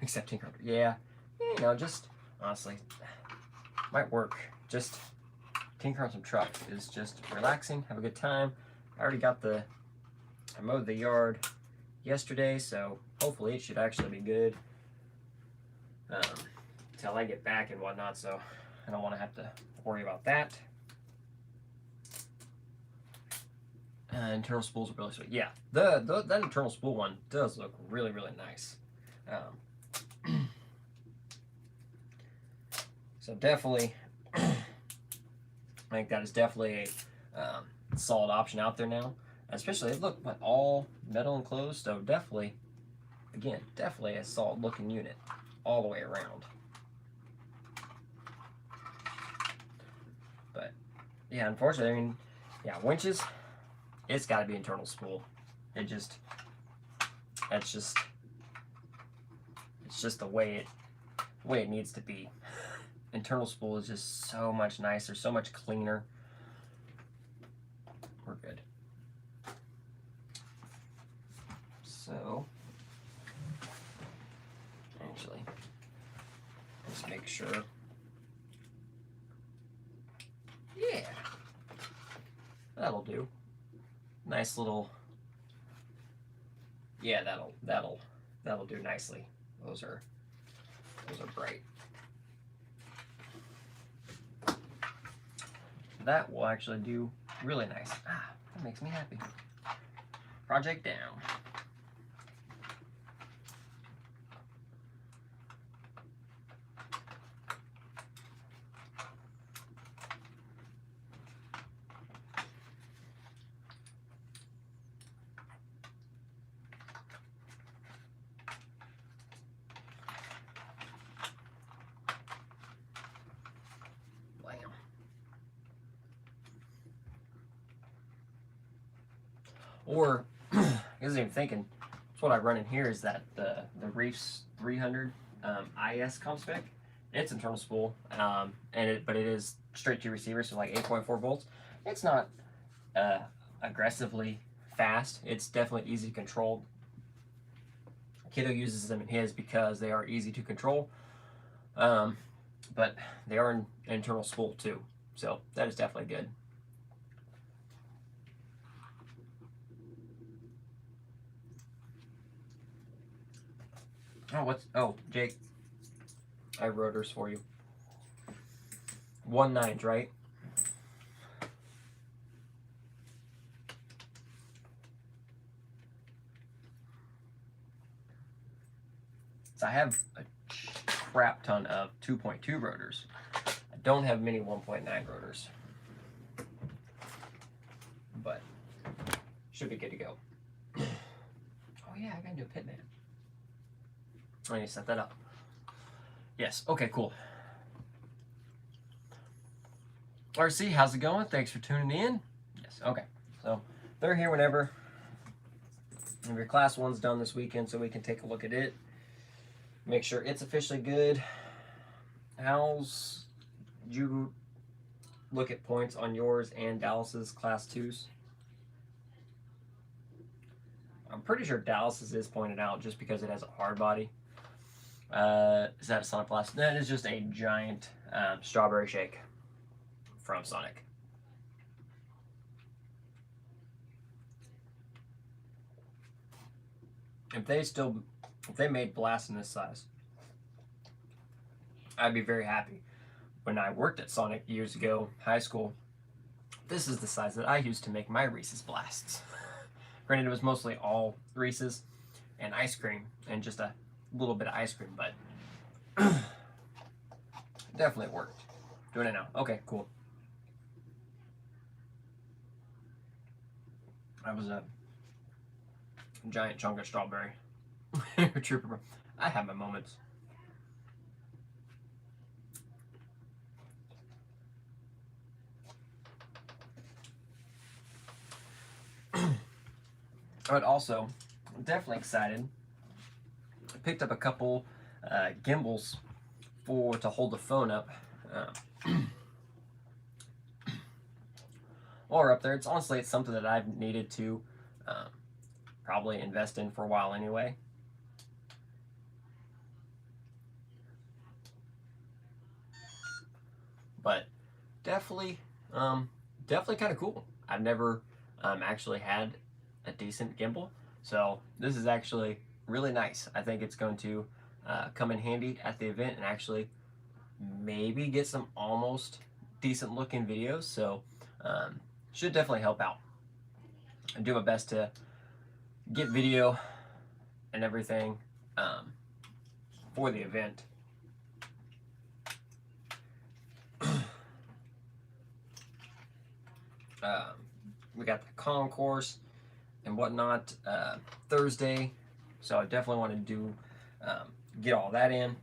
Except Tinker, yeah, just honestly, might work. Just tinker on some truck is just relaxing, have a good time. I mowed the yard yesterday, so hopefully it should actually be good until I get back and whatnot, so I don't want to have to worry about that. Internal spools are really sweet. Yeah, that internal spool one does look really, really nice. So definitely, I think that is definitely a solid option out there now. Especially, look, all metal enclosed, so definitely a solid looking unit all the way around. But yeah, unfortunately, winches, it's got to be internal spool. It's just the way it needs to be. internal spool is just so much nicer, so much cleaner. We're good. So, actually, let's make sure. Yeah, that'll do. Nice little. Yeah, that'll do nicely. Those are bright. That will actually do really nice. Ah, that makes me happy. Project down. Or, I wasn't even thinking, that's what I run in here is that the Reefs 300 IS comp spec. It's internal spool, but it is straight to receiver, so like 8.4 volts. It's not aggressively fast. It's definitely easy to control. Kiddo uses them in his because they are easy to control, but they are an internal spool too, so that is definitely good. Oh, Jake, I have rotors for you. 1/9, right? So I have a crap ton of 2.2 rotors. I don't have many 1.9 rotors, but should be good to go. Oh yeah, I gotta do a pit man. I need to set that up. Yes, okay, cool. RC, how's it going? Thanks for tuning in. Yes, okay. So they're here whenever. And your class 1's done this weekend, so we can take a look at it. Make sure it's officially good. How's you look at points on yours and Dallas's class 2s? I'm pretty sure Dallas's is pointed out just because it has a hard body. Is that a Sonic Blast? That is just a giant strawberry shake from Sonic. If they made Blast in this size, I'd be very happy. When I worked at Sonic years ago, high school, this is the size that I used to make my Reese's Blasts. Granted, it was mostly all Reese's and ice cream, and just a little bit of ice cream, but definitely worked. Doing it now. Okay, cool. That was a giant chunk of strawberry. Trooper. I have my moments. But also, I'm definitely excited. I picked up a couple gimbals to hold the phone up. While we're up there, it's something that I've needed to probably invest in for a while anyway. But definitely kind of cool. I've never actually had a decent gimbal, so this is actually really nice. I think it's going to come in handy at the event and actually maybe get some almost decent looking videos, so should definitely help out. I do my best to get video and everything for the event. We got the concourse and whatnot Thursday, so I definitely want to do get all that in,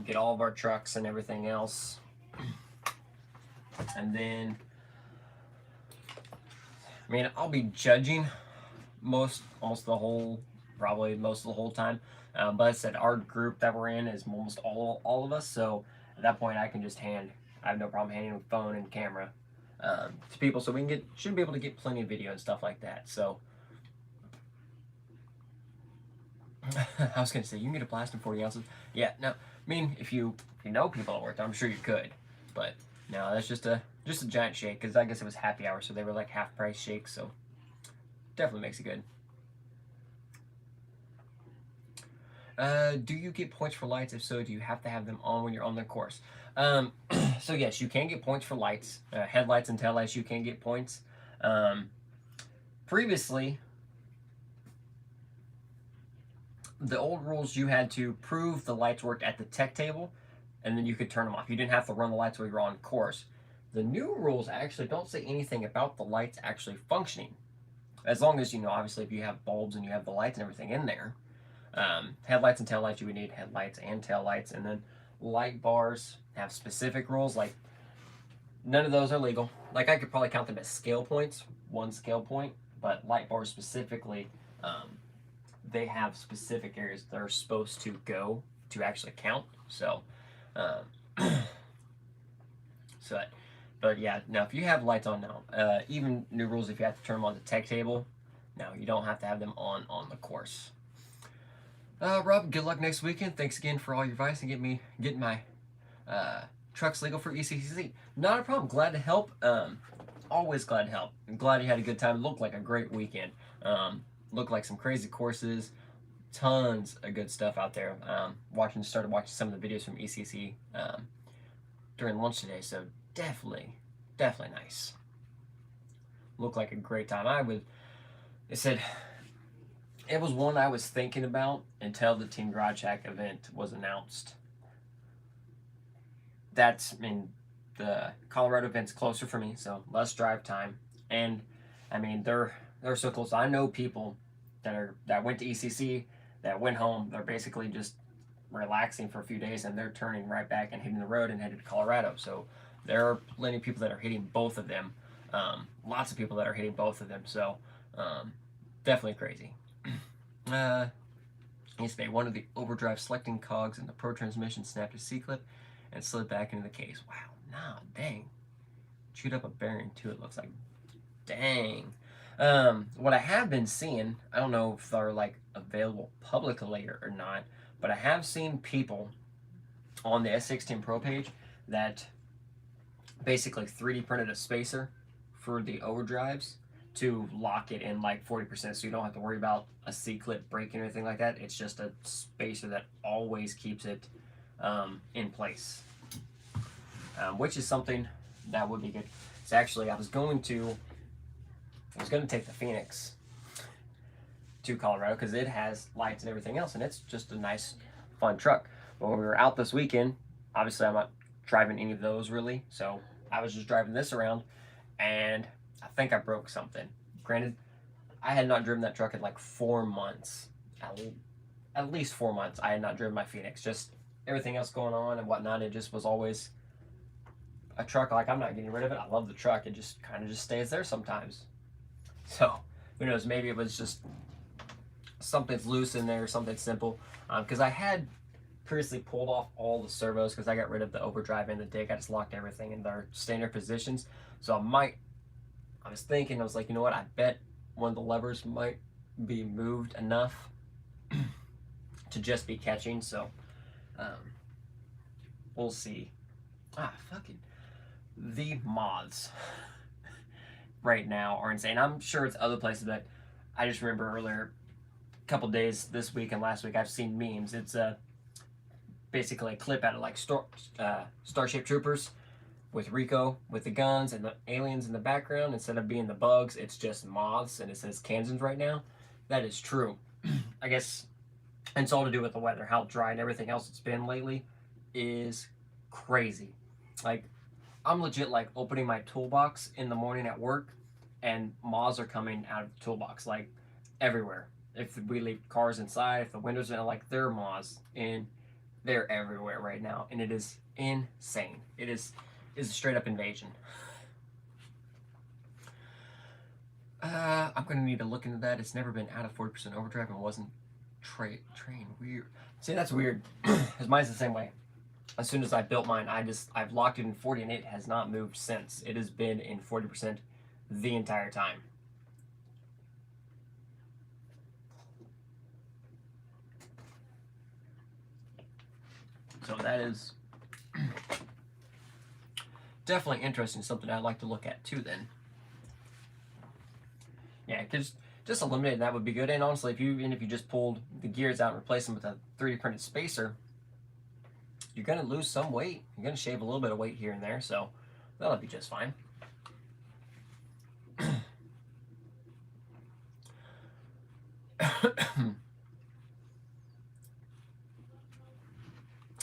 get all of our trucks and everything else, and then I mean I'll be judging most of the whole time, but I said our group that we're in is almost all of us, so At that point, I can just I have no problem handing a phone and camera to people, so we should be able to get plenty of video and stuff like that. So I was gonna say you can get a blast in 40 ounces. Yeah, no, I mean if you know people that worked, I'm sure you could, but no, that's just a giant shake, because I guess it was happy hour, so they were like half price shakes, so definitely makes it good. Do you get points for lights? If so, do you have to have them on when you're on the course? So yes, you can get points for lights, headlights and taillights. You can get points. Previously, the old rules, you had to prove the lights worked at the tech table, and then you could turn them off. You didn't have to run the lights while you were on course. The new rules actually don't say anything about the lights actually functioning, as long as, obviously if you have bulbs and you have the lights and everything in there. Headlights and taillights, you would need headlights and taillights, and then light bars have specific rules. Like, none of those are legal. Like, I could probably count them as scale points, 1 scale point, but light bars specifically, they have specific areas they're supposed to go to actually count. So, but yeah, now if you have lights on now, even new rules, if you have to turn them on the tech table, no, you don't have to have them on the course. Rob, good luck next weekend. Thanks again for all your advice and getting my trucks legal for ECCC. Not a problem. Glad to help. Always glad to help. I'm glad you had a good time. It looked like a great weekend. Looked like some crazy courses. Tons of good stuff out there. Started watching some of the videos from ECC during lunch today. So definitely nice. Looked like a great time. It was one I was thinking about until the Team Garage Hack event was announced. The Colorado event's closer for me, so less drive time. And they're so close. I know people that went to ECC, that went home. They're basically just relaxing for a few days, and they're turning right back and hitting the road and headed to Colorado. So there are plenty of people that are hitting both of them. Lots of people that are hitting both of them. So definitely crazy. Yesterday, one of the overdrive selecting cogs in the Pro transmission snapped a C-clip and slid back into the case. Wow, nah, dang. Chewed up a bearing too, it looks like. Dang. What I have been seeing, I don't know if they're like available publicly or not, but I have seen people on the S16 Pro page that basically 3D printed a spacer for the overdrives to lock it in like 40%, so you don't have to worry about a C-clip breaking or anything like that. It's just a spacer that always keeps it in place, which is something that would be good. So actually, I was going to take the Phoenix to Colorado because it has lights and everything else, and it's just a nice, fun truck. But when we were out this weekend, obviously I'm not driving any of those really, so I was just driving this around, and I think I broke something. Granted, I had not driven that truck in like 4 months. At least 4 months I had not driven my Phoenix. Just everything else going on and whatnot. It just was always a truck. Like, I'm not getting rid of it. I love the truck. It just kind of just stays there sometimes. So who knows? Maybe it was just something's loose in there, something simple. Because I had previously pulled off all the servos because I got rid of the overdrive and the dick. I just locked everything in their standard positions. So I was thinking, I was like, you know what? I bet one of the levers might be moved enough to just be catching. So we'll see. Fucking the moths right now are insane. I'm sure it's other places, but I just remember earlier, a couple days this week and last week, I've seen memes. It's basically a clip out of like Starship Troopers with Rico with the guns and the aliens in the background. Instead of being the bugs, it's just moths, and it says Kansans right now. That is true. I guess it's all to do with the weather, how dry and everything else it's been lately is crazy. Like, I'm legit like opening my toolbox in the morning at work, and moths are coming out of the toolbox like everywhere. If we leave cars inside, if the windows are like, there are moths, and they're everywhere right now, and it is insane. It is a straight up invasion. I'm gonna need to look into that. It's never been out of 40% overdrive and wasn't trained. Weird. See, that's weird. Because mine's the same way. as soon as I built mine, I've locked it in 40 and it has not moved since. It has been in 40% the entire time. So that is definitely interesting, something I'd like to look at too then. Yeah, because just eliminating that would be good. And honestly, if you just pulled the gears out and replaced them with a 3D printed spacer, you're going to lose some weight. You're going to shave a little bit of weight here and there, so that'll be just fine.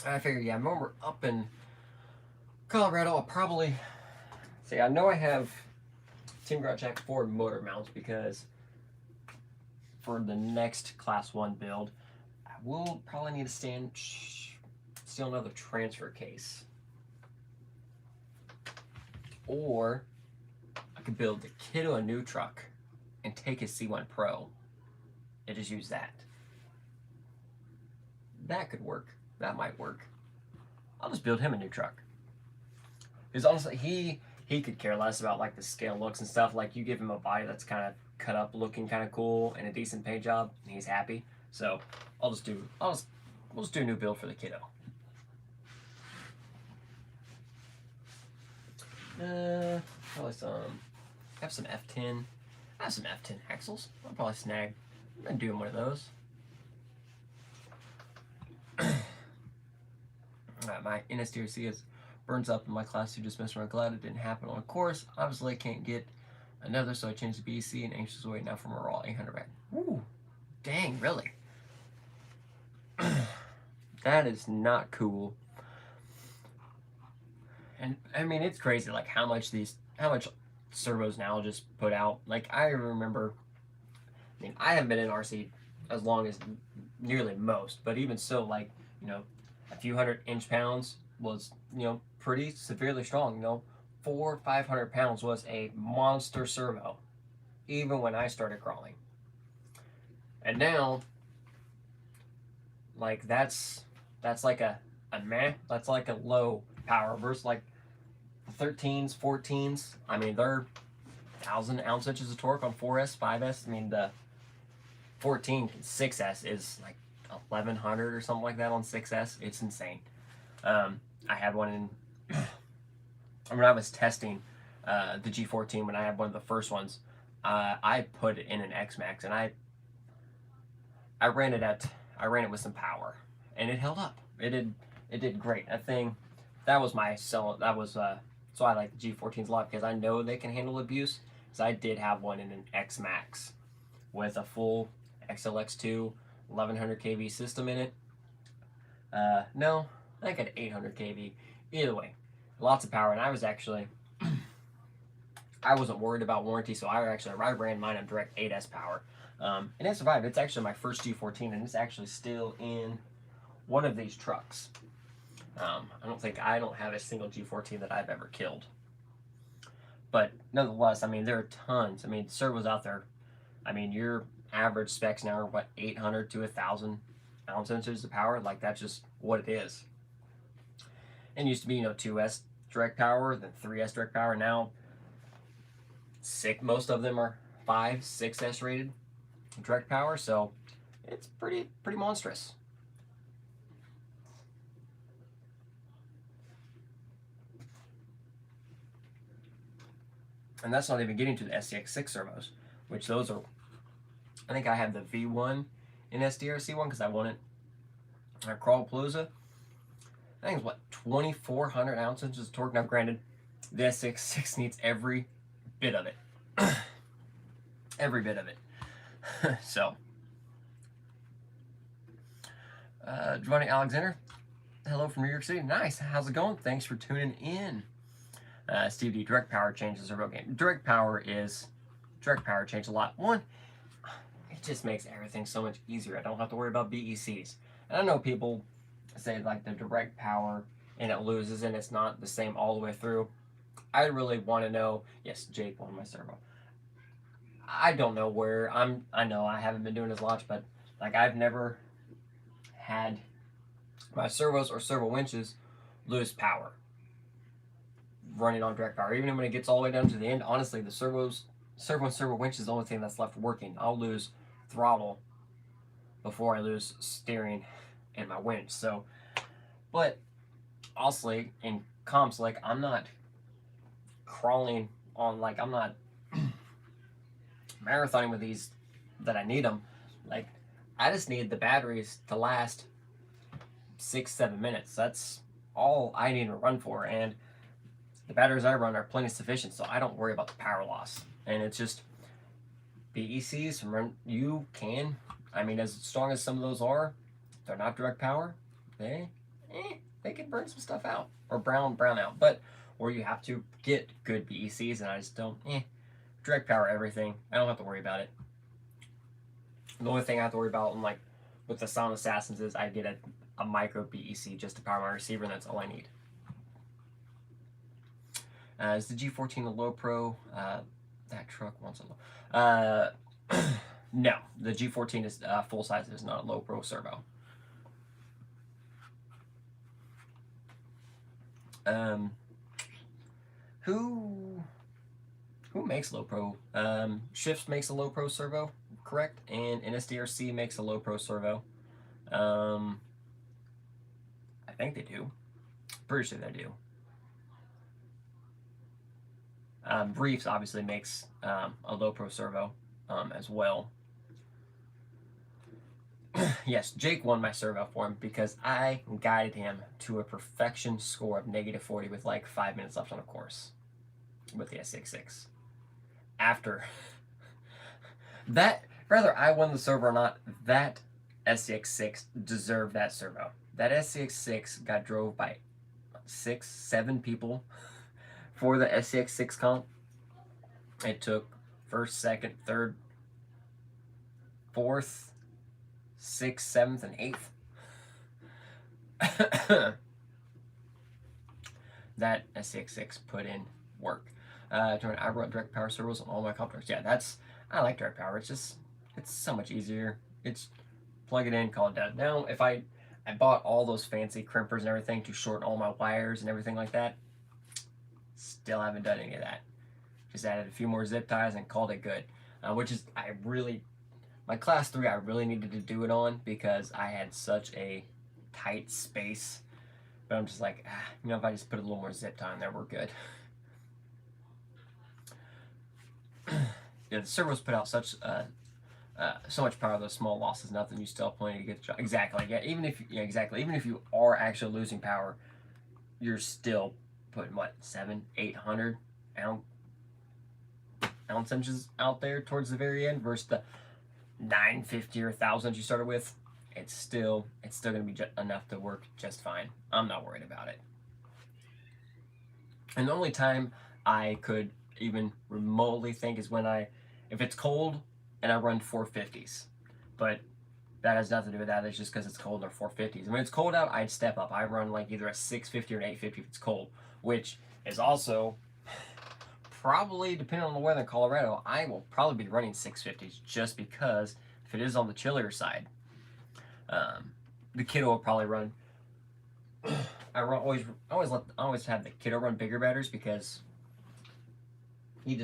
I figure, yeah, when we're up in Colorado, I'll probably see. I know I have Team Garage Jack Ford motor mounts because for the next Class 1 build, I will probably need to steal another transfer case. Or I could build the kiddo a new truck and take his C1 Pro and just use that. That could work. That might work. I'll just build him a new truck. Because honestly, he could care less about like the scale looks and stuff. Like you give him a body that's kind of cut up, looking kind of cool, and a decent paint job, and he's happy. So we'll just do a new build for the kiddo. Probably have some F10. I have some F10 axles. I'll probably snag and do one of those. My NSDRC burns up in my class 2 dismissal. I'm glad it didn't happen on a course. Obviously, I can't get another, so I changed to BEC and anxious to wait now for a raw 800 back. Ooh, dang, really? That is not cool. And I mean, it's crazy, like how much servos now just put out. Like I remember, I mean, I haven't been in RC as long as nearly most, but even so, like, you know, a few 100 inch-pounds was, you know, pretty severely strong. You know, 400 or 500 pounds was a monster servo, even when I started crawling. And now, like that's like that's like a low power versus like the 13s, 14s. I mean, they're 1,000 ounce-inches of torque on 4S, 5S. I mean, the 14 6S is like 1,100 or something like that on 6S. It's insane. I had one in when I was testing the G14 when I had one of the first ones. I put it in an X-Max and I ran it with some power and it held up. It did great. That was my sell. That was so I like the G14s a lot because I know they can handle abuse. So I did have one in an X-Max with a full XLX2 1100 kV system in it. No, I think I had 800 kV. Either way, lots of power, and I wasn't worried about warranty, so I ran mine on direct 8S power, and it survived. It's actually my first G14, and it's actually still in one of these trucks. I don't have a single G14 that I've ever killed, but nonetheless, I mean, there are tons. I mean, servos out there. I mean, your average specs now are what, 800 to 1,000 ounce-inches of power. Like that's just what it is. And it used to be, you know, 2S direct power, then 3S direct power. Now, most of them are 5, 6S rated direct power. So it's pretty monstrous. And that's not even getting to the SCX6 servos, which those are, I think I have the V1 in SDRC one because I won it at Crawlapalooza. I think it's what, 2,400 ounces of torque. Now granted, the SCX6 needs every bit of it. Every bit of it. So, Giovanni Alexander, hello from New York City. Nice. How's it going? Thanks for tuning in. Steve D, direct power changes the servo game. Direct power changed a lot. One, it just makes everything so much easier. I don't have to worry about BECs. And I know people say like the direct power and it loses and it's not the same all the way through. I really want to know. Yes, Jake won my servo. I don't know where I know I haven't been doing as much, but like I've never had my servos or servo winches lose power running on direct power. Even when it gets all the way down to the end, honestly, the servo and servo winch is the only thing that's left working. I'll lose throttle before I lose steering and my winch. So, but honestly, in comps, like, I'm not crawling on, like, I'm not marathoning with these that I need them. Like, I just need the batteries to last 6-7 minutes. That's all I need to run for, and the batteries I run are plenty sufficient, so I don't worry about the power loss. And it's just BECs run. You can, I mean, as strong as some of those are, they're not direct power. They can burn some stuff out or brown out, but or you have to get good BECs, and I just don't. Direct power everything. I don't have to worry about it. The only thing I have to worry about, like with the Sound Assassins, is I get a micro BEC just to power my receiver, and that's all I need. Is the G14 a low pro? That truck wants a low. No, the G14 is full size. It is not a low pro servo. Who makes low pro? Shifts makes a low pro servo, correct? And NSDRC makes a low pro servo. I think they do. Pretty sure they do. Briefs obviously makes a low pro servo as well. Yes, Jake won my servo for him because I guided him to a perfection score of -40 with like 5 minutes left on the course with the SCX6. After that, whether I won the servo or not, that SCX6 deserved that servo. That SCX6 got drove by 6-7 people for the SCX6 comp. It took first, second, third, fourth, 6th, 7th, and 8th. That SCX6 put in work. I run direct power servos on all my comp trucks. Yeah, I like direct power. It's so much easier. It's plug it in, call it done. Now, if I bought all those fancy crimpers and everything to shorten all my wires and everything like that, still haven't done any of that. Just added a few more zip ties and called it good. Which is, my class 3 I really needed to do it on because I had such a tight space. But I'm just like, if I just put a little more zip tie in there, we're good. Yeah, the servos put out so much power, those small losses, nothing. You still have plenty to get the job. Exactly. Yeah. Even if you are actually losing power, you're still putting what 700-800 ounce inches out there towards the very end versus the 950 or 1,000 you started with. It's still going to be enough to work just fine. I'm not worried about it. And the only time I could even remotely think is when if it's cold and I run 450s. But that has nothing to do with that. It's just because it's cold or 450s. And when it's cold out, I'd step up. I run like either a 650 or an 850 if it's cold, which is also probably, depending on the weather in Colorado, I will probably be running 650s just because if it is on the chillier side, the kiddo will probably run. I always have the kiddo run bigger batteries because he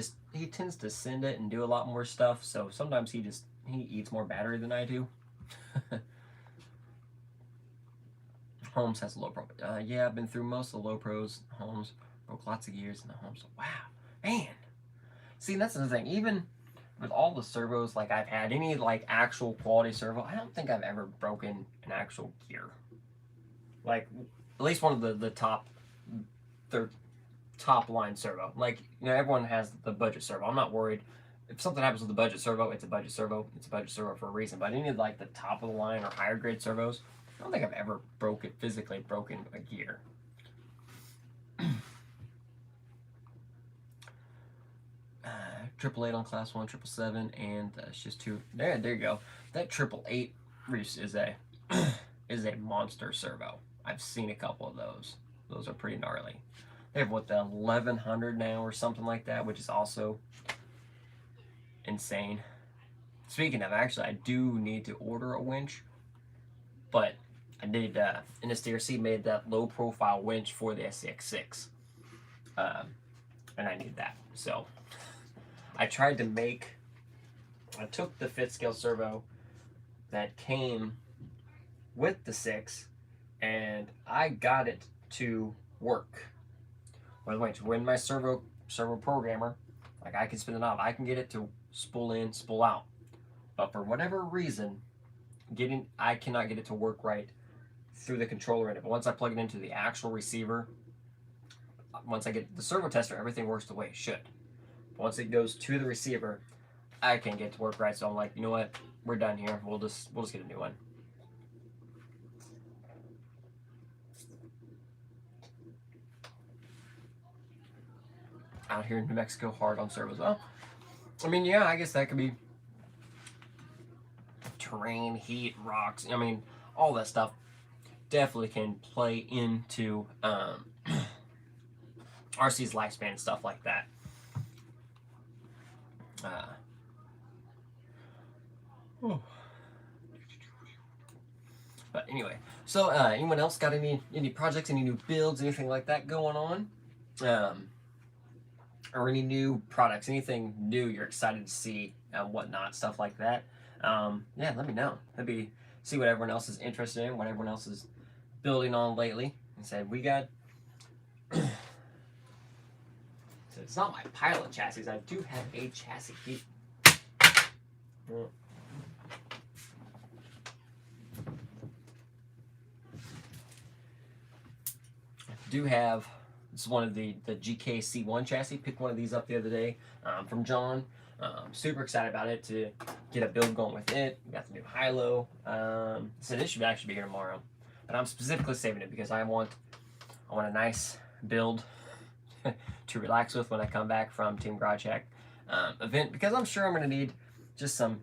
tends to send it and do a lot more stuff. So sometimes he eats more battery than I do. Holmes has a low pro. Yeah, I've been through most of the low pros. Holmes broke lots of gears in the Holmes. Wow, man. See, that's the thing. Even with all the servos like I've had, any like actual quality servo, I don't think I've ever broken an actual gear. Like at least one of the top line servo. Like, everyone has the budget servo. I'm not worried. If something happens with the budget servo, it's a budget servo. It's a budget servo for a reason. But any of like the top of the line or higher grade servos, I don't think I've ever physically broken a gear. 888 on class 1, 777, and it's just 2. There you go. That 888 Reese is a monster servo. I've seen a couple of those. Those are pretty gnarly. They have what, the 1100 now or something like that, which is also insane. Speaking of, actually, I do need to order a winch, but I did, NSDRC made that low profile winch for the SCX6. And I need that. So I tried to make, I took the fifth scale servo that came with the 6 and I got it to work. By the way, when my servo programmer, like I can spin the knob, I can get it to spool in, spool out. But for whatever reason, I cannot get it to work right through the controller end of it. Once I plug it into the actual receiver, once I get the servo tester, everything works the way it should. But once it goes to the receiver, I can't get it to work right. So I'm like, you know what? We're done here. We'll just get a new one. Out here in New Mexico, hard on servos. Well, I mean, yeah, I guess that could be terrain, heat, rocks. I mean, all that stuff definitely can play into RC's lifespan and stuff like that. But anyway, so anyone else got any projects, any new builds, anything like that going on? Or any new products, anything new you're excited to see and whatnot, stuff like that. Yeah, let me know. See what everyone else is interested in, what everyone else is building on lately. And said we got. So it's not my pilot chassis. I do have a chassis. Do have, this is one of the GK-C1 chassis. Picked one of these up the other day from John. Super excited about it to get a build going with it. We got the new high-low. So this should actually be here tomorrow. But I'm specifically saving it because I want a nice build to relax with when I come back from Team Garage Hack event, because I'm sure I'm going to need just some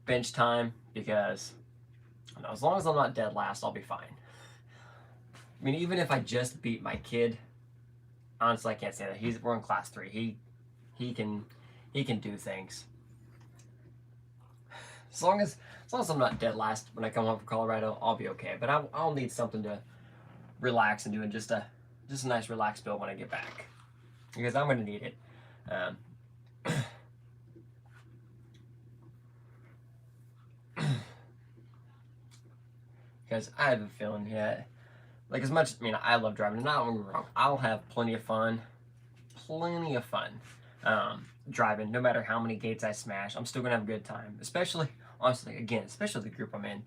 bench time, because I know, as long as I'm not dead last, I'll be fine. I mean, even if I just beat my kid, honestly, I can't say that. We're in class 3. He can do things. As long as I'm not dead last when I come home from Colorado, I'll be okay. But I'll need something to relax and do, and just a nice relaxed build when I get back, because I'm going to need it. Because I have a feeling, yeah, like as much, I mean, I love driving, and not get me wrong, I'll have plenty of fun driving, no matter how many gates I smash. I'm still gonna have a good time, especially, honestly, again, especially the group I'm in,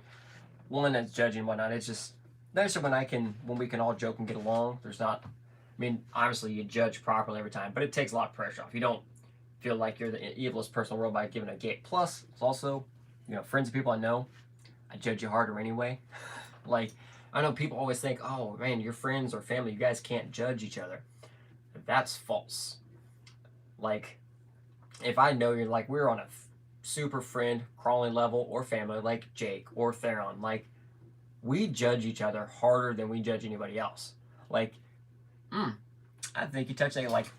one that's judging and whatnot. It's just nicer when we can all joke and get along. There's not, I mean, obviously you judge properly every time, but it takes a lot of pressure off. You don't feel like you're the evilest person in the world by giving a gate. Plus, it's also, you know, friends and people I know, I judge you harder anyway. Like, I know people always think, oh man, your friends or family, you guys can't judge each other. That's false. Like, if I know you're, like, we're on a super friend crawling level, or family, like Jake or Theron, like, we judge each other harder than we judge anybody else. Like, I think you touched that, like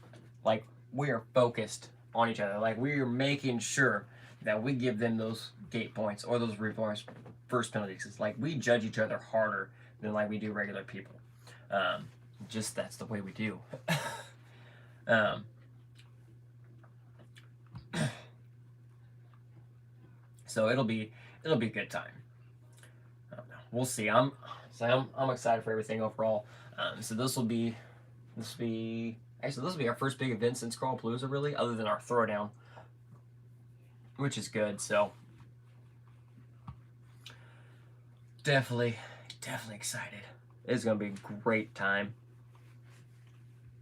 we are focused on each other. Like, we are making sure that we give them those gate points or those reverse first penalties. It's like we judge each other harder than like we do regular people. Just that's the way we do. So it'll be a good time. We'll see. I'm excited for everything overall. So this will be our first big event since Crawlapalooza, really, other than our throwdown, which is good. So definitely excited. It's gonna be a great time.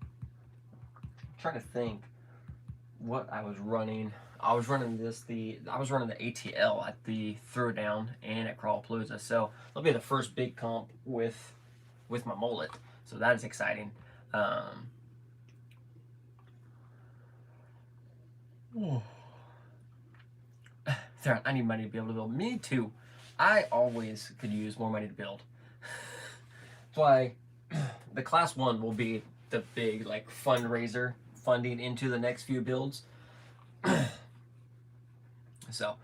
I'm trying to think what I was running. I was running the ATL at the throwdown and at Crawlapalooza, so it'll be the first big comp with my mullet. So that is exciting. Theron, I need money to be able to build. Me too. I always could use more money to build. That's why the class 1 will be the big like fundraiser funding into the next few builds. So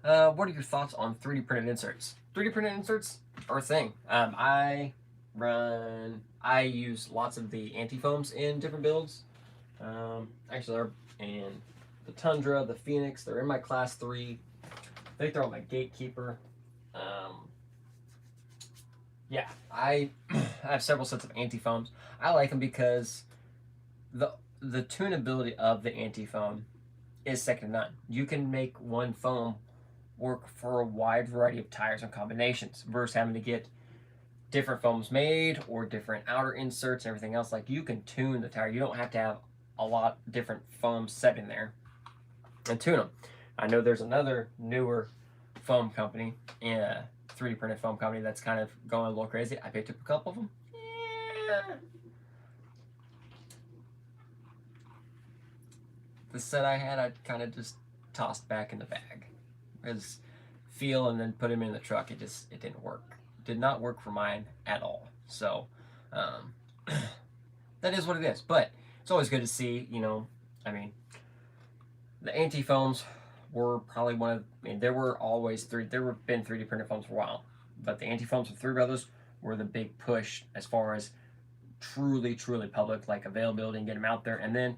What are your thoughts on 3D printed inserts? 3D printed inserts are a thing. I use lots of the anti-foams in different builds. Actually, they're in the Tundra, the Phoenix. They're in my Class 3. I think they're on my Gatekeeper. Yeah, I have several sets of anti-foams. I like them because the tunability of the anti-foam is second to none. You can make one foam work for a wide variety of tires and combinations versus having to get different foams made or different outer inserts and everything else. Like, you can tune the tire. You don't have to have a lot different foams set in there and tune them. I know there's another newer foam company, 3D printed foam company, that's kind of going a little crazy. I picked up a couple of them. Yeah. The set I had, I kind of just tossed back in the bag. As feel and then put them in the truck. It didn't work. It did not work for mine at all. So that is what it is. But it's always good to see, I mean, the anti-foams were probably one of, there were been 3D printed foams for a while, but the anti-foams from Three Brothers were the big push as far as truly public, like, availability and get them out there. And then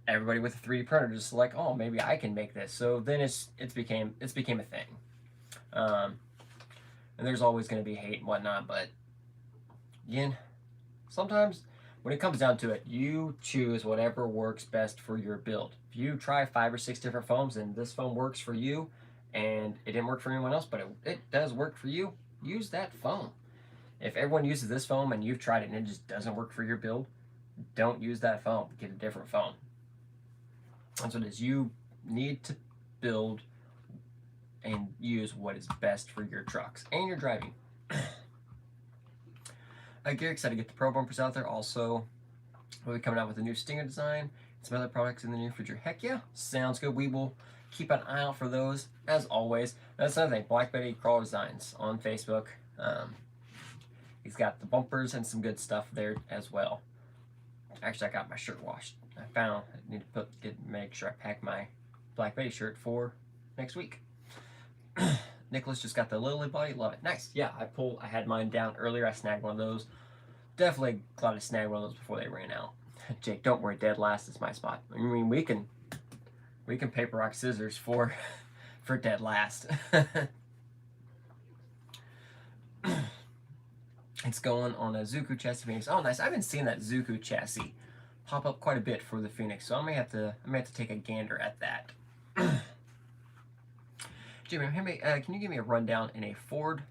everybody with a 3D printer just like, oh, maybe I can make this. So then it's became a thing. And there's always going to be hate and whatnot, but again, sometimes when it comes down to it, you choose whatever works best for your build. If you try 5 or 6 different foams and this foam works for you and it didn't work for anyone else, but it does work for you, use that foam. If everyone uses this foam and you've tried it and it just doesn't work for your build, don't use that foam. Get a different foam. That's what it is. You need to build and use what is best for your trucks and your driving. Gary, excited to get the Pro bumpers out there. Also, we'll be coming out with a new Stinger design and some other products in the near future. Heck yeah, sounds good. We will keep an eye out for those, as always. That's another thing, Black Betty Crawler Designs on Facebook. He's got the bumpers and some good stuff there as well. Actually, I got my shirt washed. I need to make sure I pack my Black Betty shirt for next week. Nicholas just got the Lily body. Love it. Nice. Yeah, I had mine down earlier. I snagged one of those. Definitely glad I snagged one of those before they ran out. Jake, don't worry. Dead last is my spot. I mean, we can paper, rock, scissors for dead last. It's going on a Zuku chassis Phoenix. Oh, nice. I've been seeing that Zuku chassis pop up quite a bit for the Phoenix, so I may have to take a gander at that. Jimmy, can you give me a rundown in a Ford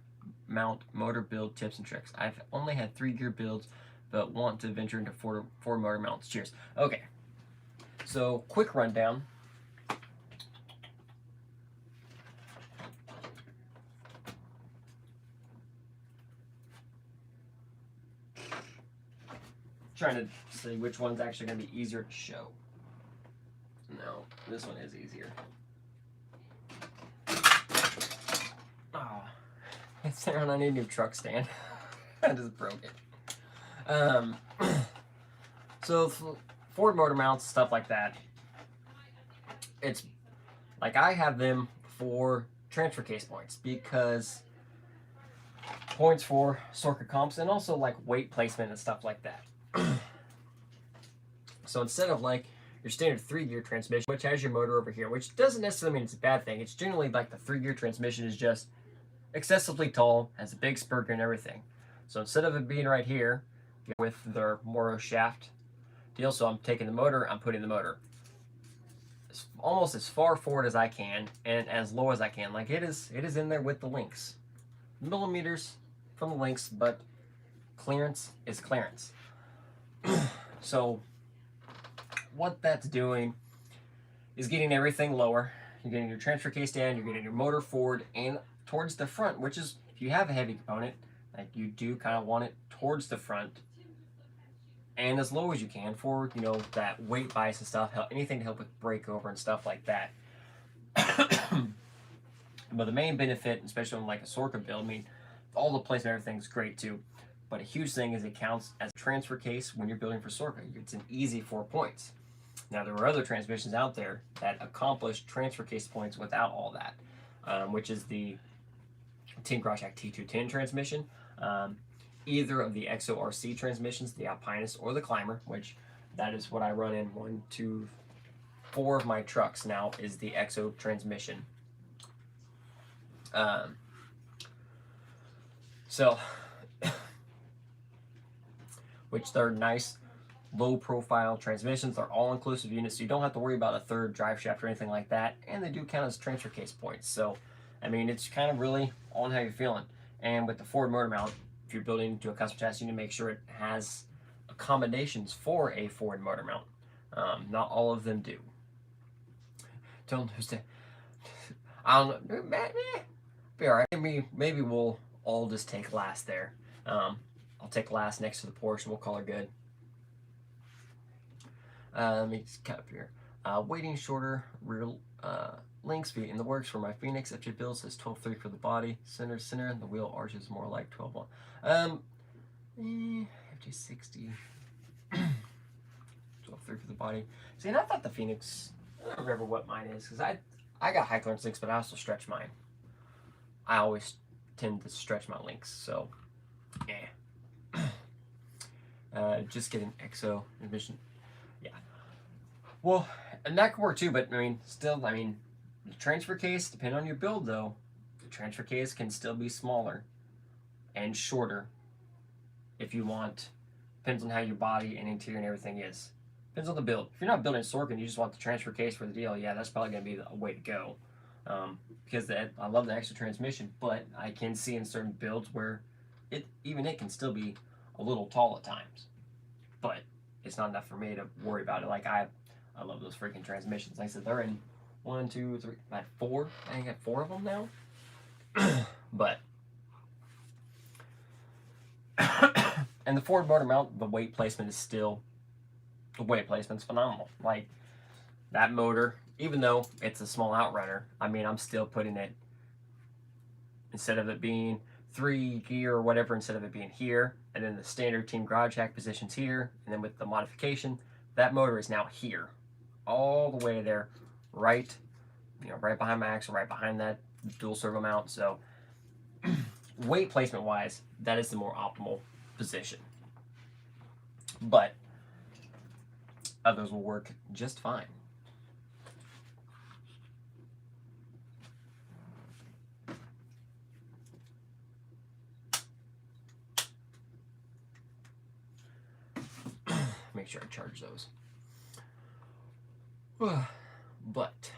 mount motor build tips and tricks? I've only had 3-gear builds, but want to venture into Ford motor mounts. Cheers. Okay, so quick rundown. Trying to see which one's actually going to be easier to show. No, this one is easier. Oh, it's there and I need a new truck stand. I just broke it. So Ford motor mounts, stuff like that. It's like I have them for transfer case points because points for circuit comps and also like weight placement and stuff like that. So instead of like your standard 3-gear transmission, which has your motor over here, which doesn't necessarily mean it's a bad thing. It's generally like the 3-gear transmission is just excessively tall, has a big spur gear and everything. So instead of it being right here with their Moro shaft deal, so I'm taking the motor, I'm putting the motor almost as far forward as I can and as low as I can. Like it is in there with the links. Millimeters from the links, but clearance is clearance. So what that's doing is getting everything lower. You're getting your transfer case down, you're getting your motor forward and towards the front, which is, if you have a heavy component, like you do kind of want it towards the front and as low as you can for, that weight bias and stuff, anything to help with breakover and stuff like that. But the main benefit, especially on like a Sorka build, I mean, all the placement, everything's great too. But a huge thing is it counts as a transfer case when you're building for Sorka. It's an easy 4 points. Now, there are other transmissions out there that accomplish transfer case points without all that. which is the Team GarageHack T210 transmission. Either of the XORC transmissions, the Alpinist or the Climber, which that is what I run in 1, 2, 4 of my trucks now is the XO transmission. So, which they're nice, low-profile transmissions. They're all-inclusive units, so you don't have to worry about a third drive shaft or anything like that. And they do count as transfer case points. So, I mean, it's kind of really on how you're feeling. And with the forward motor mount, if you're building into a custom chassis, you need to make sure it has accommodations for a forward motor mount. Not all of them do. Don't understand. I don't know. Be all right. Maybe we'll all just take last there. I'll take last next to the Porsche, and we'll call her good. Let me just cut up here. Waiting shorter rear links be in the works for my Phoenix. FJ build says 12.3 for the body, center, and the wheel arch is more like 12.1. FJ60, 12.3 for the body. See, and I thought the Phoenix. I don't remember what mine is because I got high clearance links, but I also stretch mine. I always tend to stretch my links, so just get an XO transmission. Yeah. Well, and that could work too, but I mean, still, the transfer case, depending on your build though, the transfer case can still be smaller and shorter if you want. Depends on how your body and interior and everything is. Depends on the build. If you're not building a Sorkin, you just want the transfer case for the deal, yeah, that's probably going to be the way to go. Because I love the extra transmission, but I can see in certain builds where it can still be a little tall at times. But it's not enough for me to worry about it. Like I love those freaking transmissions. Like I said, they're in 1, 2, 3, like 4. I think I got 4 of them now. But and the forward motor mount, the weight placement is still. The weight placement's phenomenal. Like that motor, even though it's a small outrunner, I'm still putting it, instead of it being 3 gear or whatever, instead of it being here, and then the standard Team GarageHack positions here, and then with the modification, that motor is now here, all the way there, right behind my axle, right behind that dual servo mount. So weight placement wise, that is the more optimal position. But others will work just fine. Make sure I charge those. But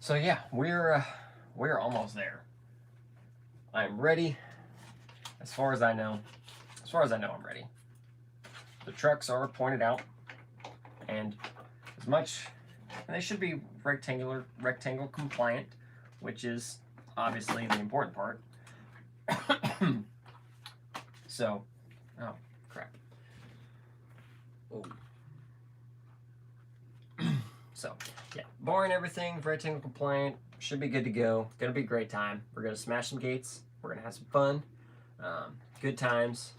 so yeah, we're almost there. I'm ready. As far as I know, I'm ready. The trucks are pointed out, and they should be rectangle compliant, which is obviously the important part. So, oh crap. Oh. So, yeah, barring everything, rectangle compliant, should be good to go. Gonna be a great time. We're gonna smash some gates. We're gonna have some fun, good times,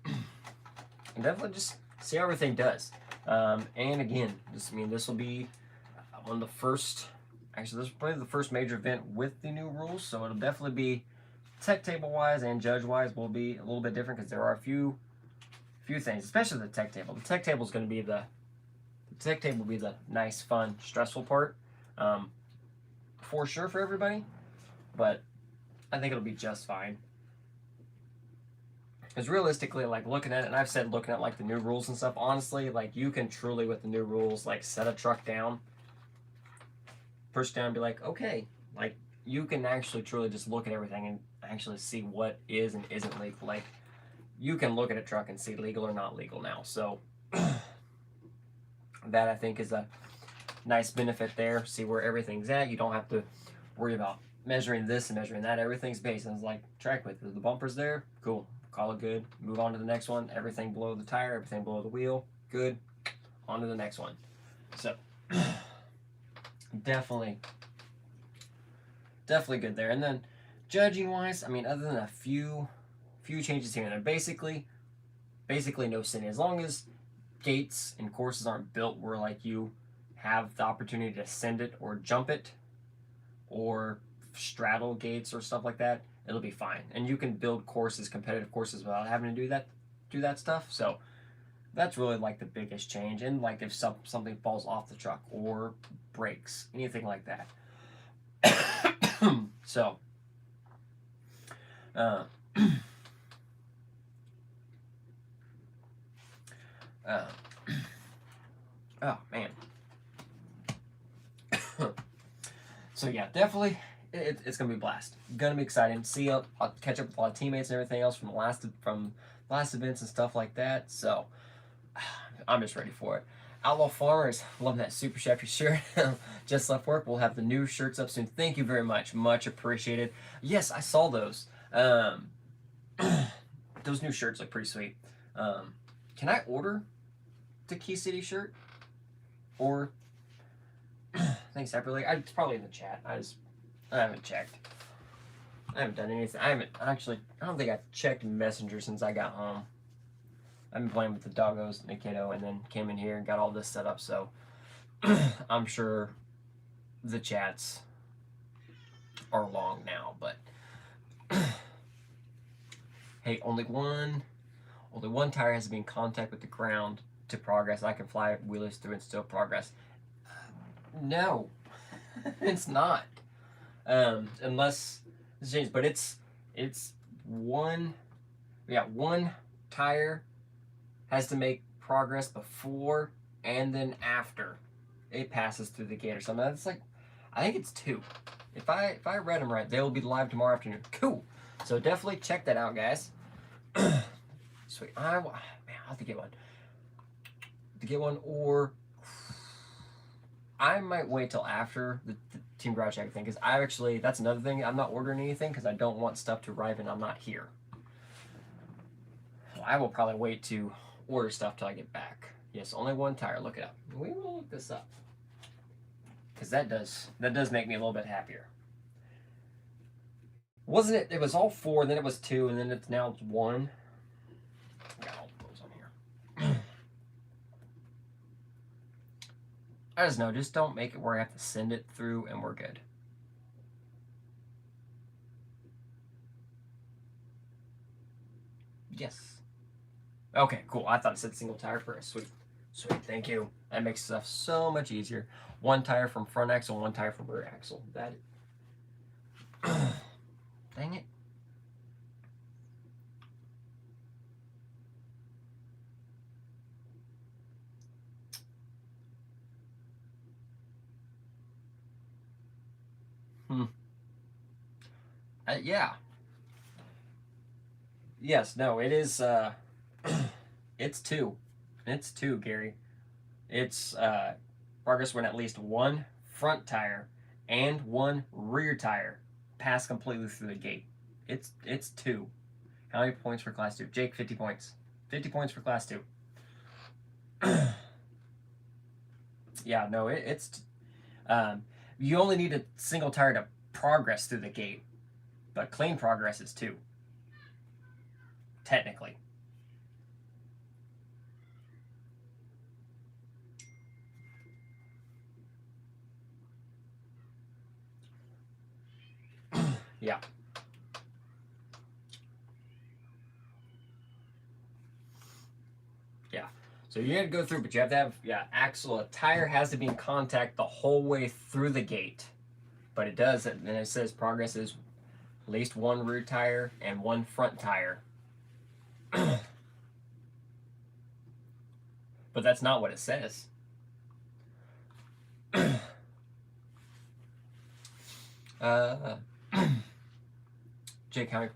and definitely just see how everything does. And again, this will be one of the first. Actually, this is probably the first major event with the new rules, so it'll definitely be tech table wise and judge wise will be a little bit different because there are a few things, especially the tech table. The tech table is going to be the nice, fun, stressful part, for sure for everybody. But I think it'll be just fine. Because realistically, like looking at it, and I've said looking at like the new rules and stuff, honestly, like you can truly with the new rules, like set a truck down, push down, and be like, okay, like you can actually truly just look at everything and actually see what is and isn't legal. Like you can look at a truck and see legal or not legal now. So that I think is a nice benefit there. See where everything's at. You don't have to worry about measuring this and measuring that. Everything's based on like track width. The bumper's there, cool. Call it good. Move on to the next one. Everything below the tire, everything below the wheel, good. On to the next one. So definitely good there. And then judging wise, other than a few changes here and there, basically no sin. As long as gates and courses aren't built where like you have the opportunity to send it or jump it, or straddle gates or stuff like that, it'll be fine. And you can build courses, competitive courses, without having to do that stuff. So that's really like the biggest change. And like if something falls off the truck or breaks, anything like that. So uh, uh, oh man. So yeah, definitely it's gonna be a blast. Gonna be exciting. See, I'll catch up with a lot of teammates and everything else from last events and stuff like that. So I'm just ready for it. Outlaw Farmers, love that Super Chef shirt. Just left work. We'll have the new shirts up soon. Thank you very much. Much appreciated. Yes, I saw those. Those new shirts look pretty sweet. Can I order the Key City shirt? Or thanks separately? It's probably in the chat. I haven't checked. I haven't done anything. I don't think I've checked Messenger since I got home. I've been playing with the doggos and the kiddo, and then came in here and got all this set up, so I'm sure the chats are long now, but hey, only one tire has to be in contact with the ground to progress. I can fly wheelers through and still progress. No, it's not. Unless it's changed, but it's one tire has to make progress before and then after it passes through the gate or something. That's like, I think it's 2. If I read them right, they will be live tomorrow afternoon. Cool. So definitely check that out, guys. Sweet. Man, I'll have to get one. Or I might wait till after the Team Garage Check thing, because that's another thing. I'm not ordering anything because I don't want stuff to arrive and I'm not here. So I will probably wait to order stuff till I get back. Yes, only one tire. Look it up. We will look this up, because that does make me a little bit happier. Wasn't it? It was all 4, and then it was 2, and then it's 1. I got all those on here. I just know, just don't make it where I have to send it through, and we're good. Yes. Okay, cool. I thought it said single tire first. Sweet. Thank you. That makes stuff so much easier. 1 tire from front axle, 1 tire from rear axle. That. Dang it. Yeah. Yes. No. It is. It's 2. It's 2, Gary. It's progress when at least 1 front tire and 1 rear tire pass completely through the gate. It's 2. How many points for class 2? Jake, 50 points. 50 points for class 2. Yeah, no, it's you only need a single tire to progress through the gate, but clean progress is 2. Technically. Yeah. Yeah. So you have to go through, but you have to have, axle. A tire has to be in contact the whole way through the gate. But it does, and it says progress is at least 1 rear tire and 1 front tire. But that's not what it says. Jake, how many?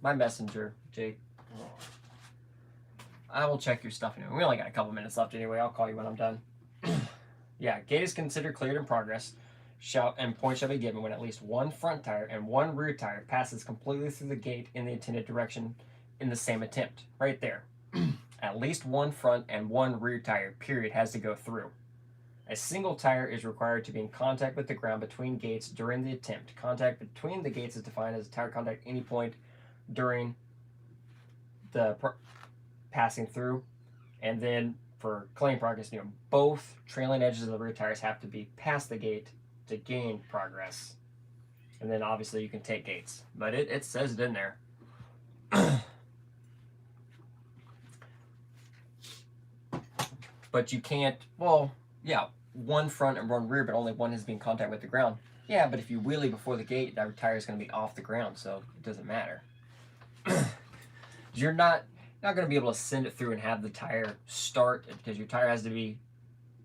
My messenger, Jake. I will check your stuff anyway. We only got a couple minutes left anyway. I'll call you when I'm done. Yeah, gate is considered cleared in progress. Points shall be given when at least 1 front tire and 1 rear tire passes completely through the gate in the intended direction in the same attempt. Right there. At least 1 front and 1 rear tire, period, has to go through. A single tire is required to be in contact with the ground between gates during the attempt. Contact between the gates is defined as a tire contact any point during the passing through. And then for clean progress, both trailing edges of the rear tires have to be past the gate to gain progress. And then obviously you can take gates, but it says it in there. But you can't, well, yeah, one front and one rear, but only one has been in contact with the ground. Yeah, but if you wheelie before the gate, that tire is going to be off the ground, so it doesn't matter. You're not going to be able to send it through and have the tire start, because your tire has to be,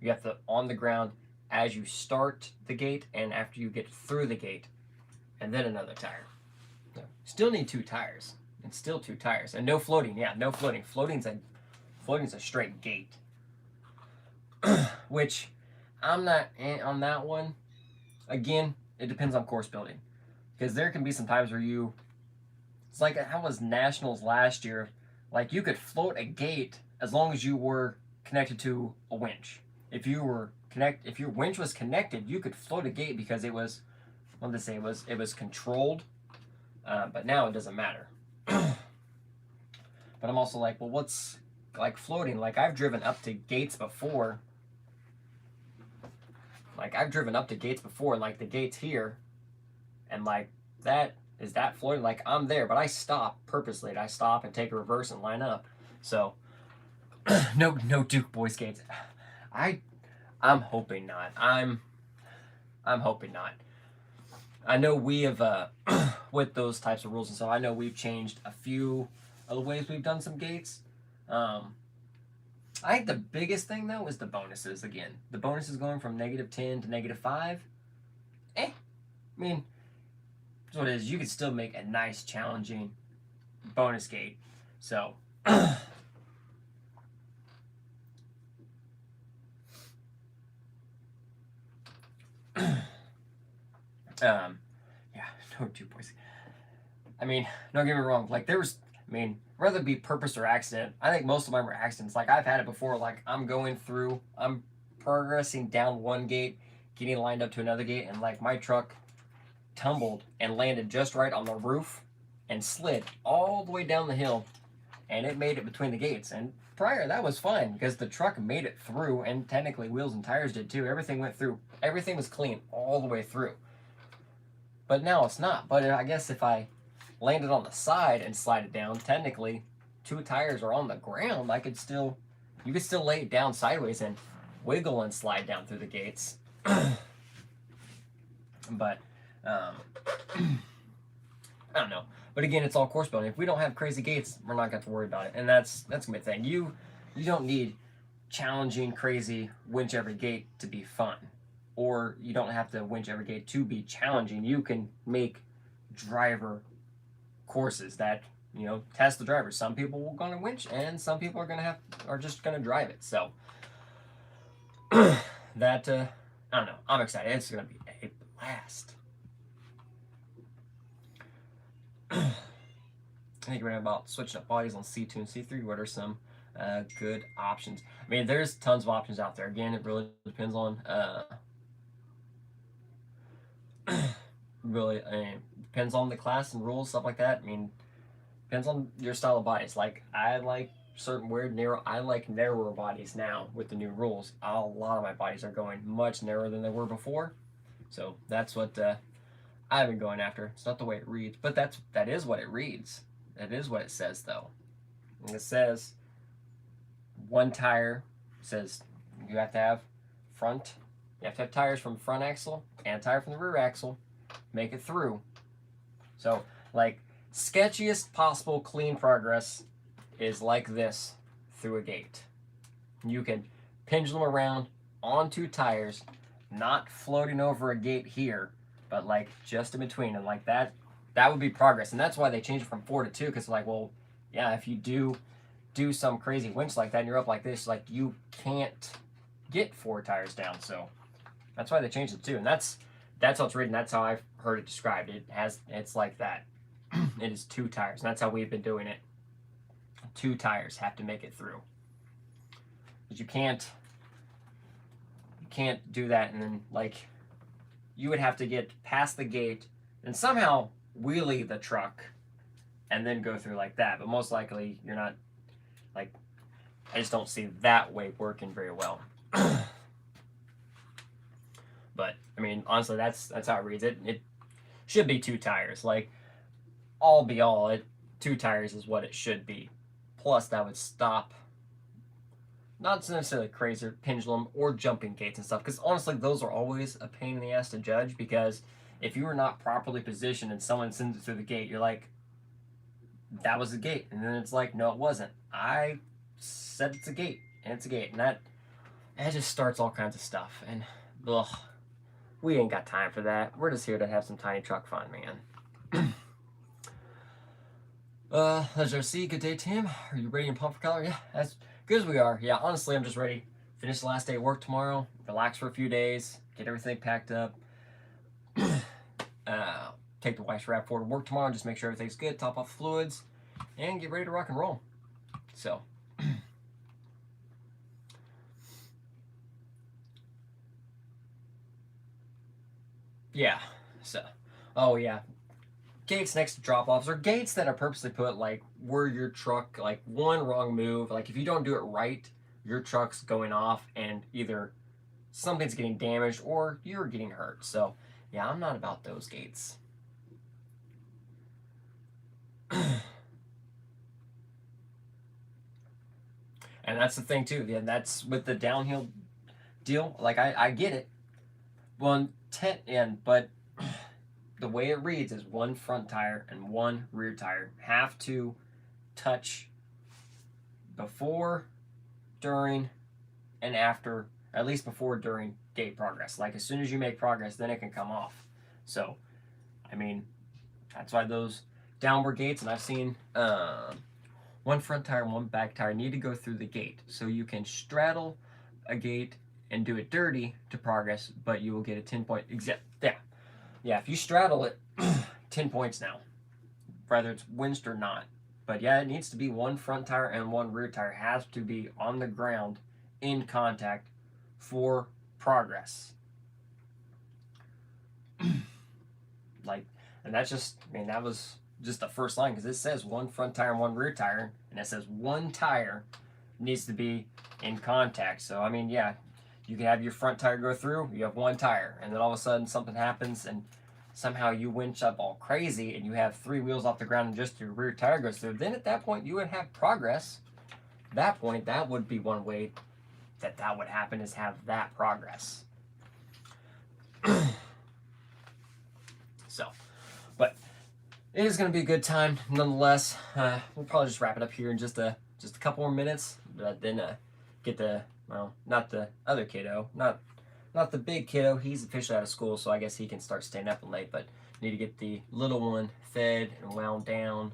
you have to on the ground as you start the gate and after you get through the gate, and then another tire. So still need 2 tires, and still 2 tires, and no floating. Yeah, no floating. Floating's a straight gate. Which I'm not on that one. Again, it depends on course building, because there can be some times where it's like how was nationals last year, like you could float a gate as long as you were connected to a winch. If your winch was connected, you could float a gate because it was, what did they say, it was controlled. But now it doesn't matter. But I'm also like, well, what's like floating? Like I've driven up to gates before. And like the gate's here, and like is that floating? Like I'm there, but I stop purposely. I stop and take a reverse and line up. So no Duke Boys gates. I'm hoping not. I'm hoping not. I know we have with those types of rules and stuff. I know we've changed a few of the ways we've done some gates. I think the biggest thing though is the bonuses. Again, the bonuses going from -10 to -5. I mean, that's what it is. You can still make a nice, challenging bonus gate. So, yeah, no 2 boys. I mean, don't get me wrong. Like whether it be purpose or accident, I think most of mine were accidents. Like I've had it before. Like I'm progressing down one gate, getting lined up to another gate, and like my truck tumbled and landed just right on the roof and slid all the way down the hill, and it made it between the gates. And prior, that was fine because the truck made it through, and technically wheels and tires did too. Everything went through. Everything was clean all the way through. But now it's not. But I guess if I landed on the side and slide it down, technically 2 tires are on the ground. You could still lay it down sideways and wiggle and slide down through the gates. But I don't know. But again, it's all course building. If we don't have crazy gates, we're not going to have to worry about it. And that's gonna be the thing. You don't need challenging, crazy winch every gate to be fun, or you don't have to winch every gate to be challenging. You can make driver courses that test the driver. Some people are going to winch, and some people are just going to drive it. So that I don't know. I'm excited. It's going to be a blast. I think we're about switching up bodies on C2 and C3. What are some good options? I mean, there's tons of options out there. Again, it really depends on depends on the class and rules, stuff like that. I mean, depends on your style of bodies. Like I like certain weird narrow. I like narrower bodies now with the new rules. A lot of my bodies are going much narrower than they were before. So that's what I've been going after. It's not the way it reads, but that is what it reads. That is what it says though. And it says one tire. It says you have to have front. You have to have tires from the front axle and a tire from the rear axle. Make it through. So like sketchiest possible clean progress is like this through a gate. You can pendulum around on 2 tires, not floating over a gate here, but like just in between, and like that would be progress. And that's why they changed it from 4 to 2, because like, well, yeah, if you do some crazy winch like that and you're up like this, like you can't get 4 tires down. So that's why they changed it to 2, and that's how it's written. That's how I've heard it described. It's like that. It is 2 tires, and that's how we've been doing it. 2 tires have to make it through. But you can't do that, and then like you would have to get past the gate and somehow wheelie the truck and then go through like that. But most likely you're not, like, I just don't see that way working very well. But I mean, honestly, that's how it reads. It should be 2 tires. Like, all be all, 2 tires is what it should be. Plus, that would stop not necessarily crazy pendulum or jumping gates and stuff. Because honestly, those are always a pain in the ass to judge. Because if you are not properly positioned and someone sends it through the gate, you're like, that was the gate, and then it's like, no, it wasn't. I said it's a gate, and it's a gate, and that just starts all kinds of stuff. And ugh, we ain't got time for that. We're just here to have some tiny truck fun, man. Let's see. Good day, Tim. Are you ready and pumped for color? Yeah, as good as we are. Yeah, honestly, I'm just ready. Finish the last day of work tomorrow. Relax for a few days. Get everything packed up. Take the wife's wrap forward to work tomorrow. Just make sure everything's good. Top off fluids, and get ready to rock and roll. So. Yeah. So. Oh yeah. Gates next to drop-offs, or gates that are purposely put like where your truck, like one wrong move, like if you don't do it right, your truck's going off and either something's getting damaged or you're getting hurt. So yeah, I'm not about those gates. And that's the thing too. Yeah, that's with the downhill deal. Like I get it. But the way it reads is one front tire and one rear tire have to touch before, during, and after, at least before, during gate progress. Like as soon as you make progress, then it can come off. So, I mean, that's why those downward gates, and I've seen one front tire and one back tire need to go through the gate. So you can straddle a gate and do it dirty to progress, but you will get a 10-point yeah, if you straddle it, 10 points now, whether it's winched or not. But yeah, it needs to be one front tire and one rear tire has to be on the ground in contact for progress. Like, and that's just, I mean, that was just the first line, because it says one front tire and one rear tire, and it says one tire needs to be in contact. So, I mean, yeah, you can have your front tire go through, you have one tire, and then all of a sudden something happens and somehow you winch up all crazy and you have 3 wheels off the ground and just your rear tire goes through. Then at that point you would have progress. At that point, that would be one way that would happen, is have that progress. So, but it is going to be a good time nonetheless. We'll probably just wrap it up here in just a couple more minutes, but then get the, well, not the other kiddo, not the big kiddo. He's officially out of school, so I guess he can start staying up late, but need to get the little one fed and wound down.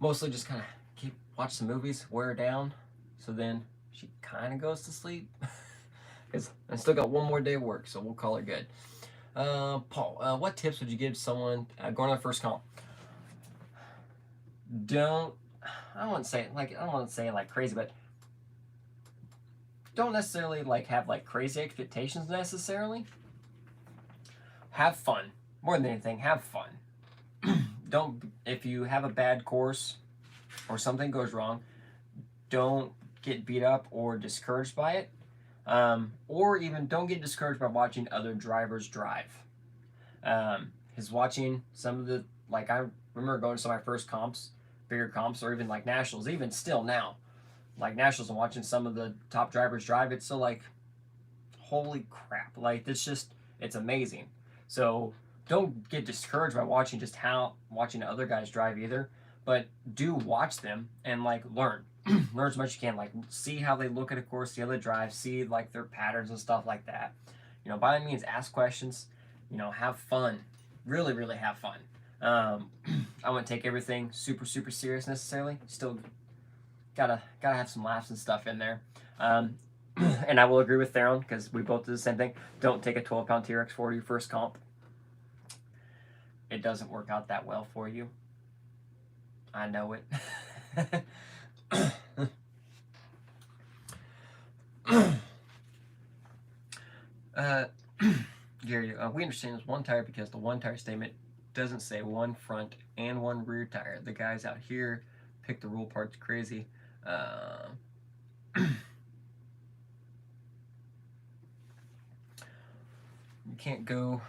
Mostly just kind of watch some movies, wear her down, so then she kind of goes to sleep. Because I still got one more day of work, so we'll call her good. Paul, what tips would you give someone going on their first comp? I don't want to say like crazy, but don't necessarily like have like crazy expectations necessarily. Have fun. More than anything, have fun. If you have a bad course or something goes wrong, don't get beat up or discouraged by it. Or even don't get discouraged by watching other drivers drive. Because watching some of the, like I remember going to some of my first comps, bigger comps, or even like nationals, even still now, like nationals, and watching some of the top drivers drive, it's so like, holy crap, like it's amazing. So don't get discouraged by watching other guys drive either, but do watch them and like learn as much as you can, like see how they look at a course, see how they drive, see like their patterns and stuff like that. By all means, ask questions, have fun, really have fun. I wouldn't take everything super serious necessarily. Still gotta have some laughs and stuff in there. And I will agree with Theron, because we both did the same thing. Don't take a 12-pound TRX for your first comp. It doesn't work out that well for you. I know it. Gary, we understand it's one tire because the one tire statement doesn't say one front and one rear tire. The guys out here pick the rule parts crazy. You can't go,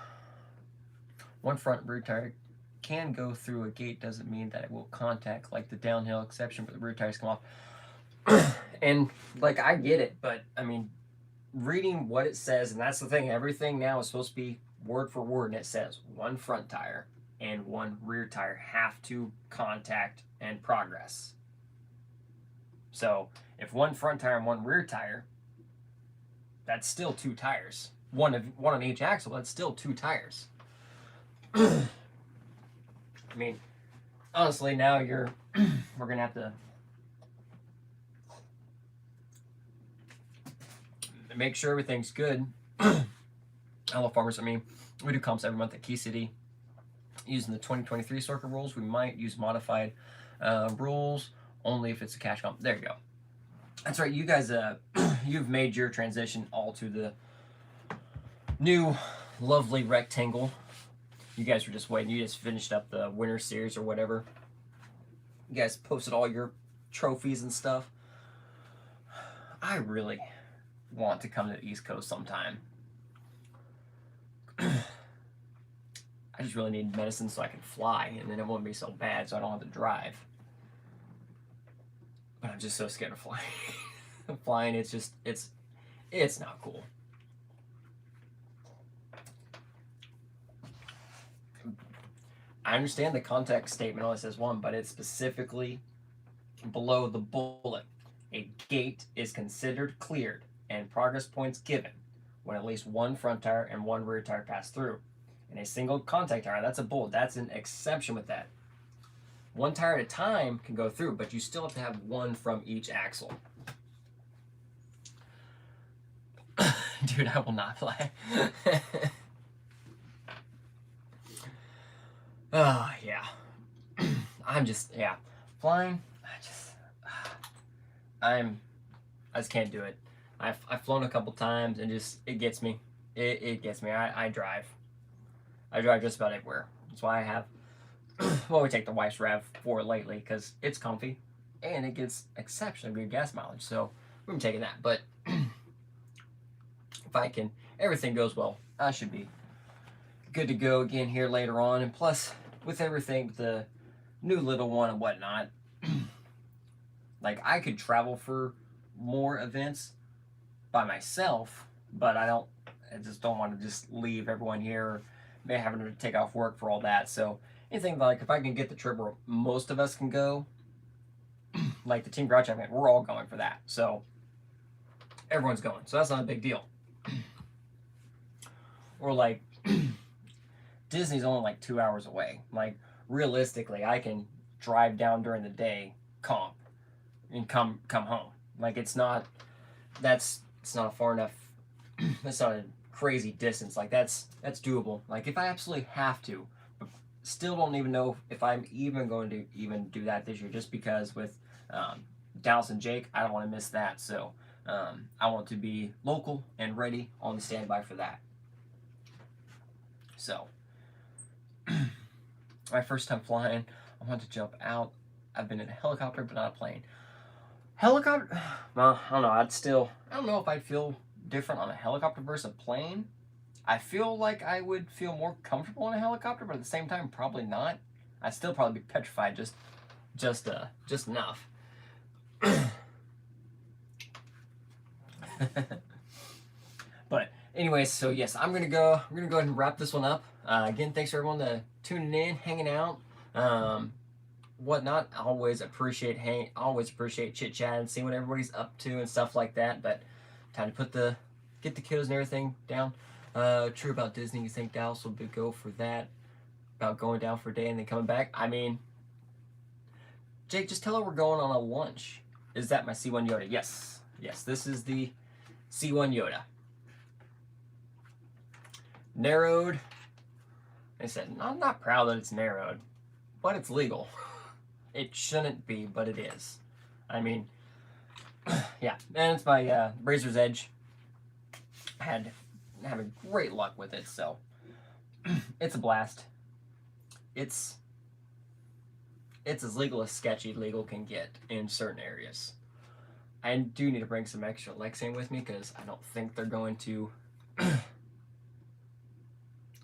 one front rear tire can go through a gate doesn't mean that it will contact, like the downhill exception where the rear tires come off. And like, I get it, but I mean, reading what it says, and that's the thing, everything now is supposed to be word for word, and it says one front tire and one rear tire have to contact and progress. So if one front tire and one rear tire, that's still 2 tires. One on each axle, that's still 2 tires. I mean, honestly, now we're gonna have to make sure everything's good. Hello farmers, I mean, we do comps every month at Key City using the 2023 circuit rules. We might use modified rules only if it's a cash comp. There you go. That's right, you guys, you've made your transition all to the new lovely rectangle. You guys were just waiting. You just finished up the winter series or whatever. You guys posted all your trophies and stuff. I really want to come to the East Coast sometime. I just really need medicine so I can fly, and then it won't be so bad so I don't have to drive. But I'm just so scared of flying. Flying, it's just, it's not cool. I understand the context statement only says 1, but it's specifically below the bullet. A gate is considered cleared and progress points given when at least 1 front tire and 1 rear tire pass through. And a single contact tire, that's a bullet. That's an exception with that. 1 tire at a time can go through, but you still have to have 1 from each axle. Dude, I will not fly. Oh, yeah. I'm just, yeah. Flying, I just can't do it. I've flown a couple times and just, it gets me. It gets me. I drive. I drive just about everywhere. That's why I have, well, we take the wife's RAV4 lately because it's comfy and it gets exceptionally good gas mileage. So we've been taking that. But if I can, everything goes well, I should be good to go again here later on. And plus, with everything, the new little one and whatnot, like I could travel for more events by myself, but I just don't want to just leave everyone here, maybe having to take off work for all that. So anything like if I can get the trip where most of us can go, like the Team Grouch event, we're all going for that. So everyone's going. So that's not a big deal. Or like Disney's only like 2 hours away. Like realistically, I can drive down during the day, comp, and come home. Like it's not a far enough. It's not a crazy distance. Like that's doable. Like if I absolutely have to, but still don't even know if I'm even going to even do that this year, just because with Dallas and Jake, I don't want to miss that. So I want to be local and ready on the standby for that. So my first time flying, I want to jump out. I've been in a helicopter, but not a plane. Helicopter, well, I don't know. I don't know if I'd feel different on a helicopter versus a plane. I feel like I would feel more comfortable on a helicopter, but at the same time, probably not. I'd still probably be petrified just enough. But anyways, so yes, I'm gonna go ahead and wrap this one up. Again, thanks for everyone tuning in, hanging out, whatnot. I always appreciate chit chat and seeing what everybody's up to and stuff like that. But time to get the kiddos and everything down. True about Disney. You think Dallas will go for that? About going down for a day and then coming back? I mean, Jake, just tell her we're going on a lunch. Is that my C1 Yoda? Yes. Yes, this is the C1 Yoda. Narrowed. I said, I'm not proud that it's narrowed, but it's legal. It shouldn't be, but it is. I mean, yeah. And it's my Razor's Edge. Having great luck with it, so it's a blast. It's as legal as sketchy legal can get in certain areas. I do need to bring some extra Lexan with me because I don't think they're going to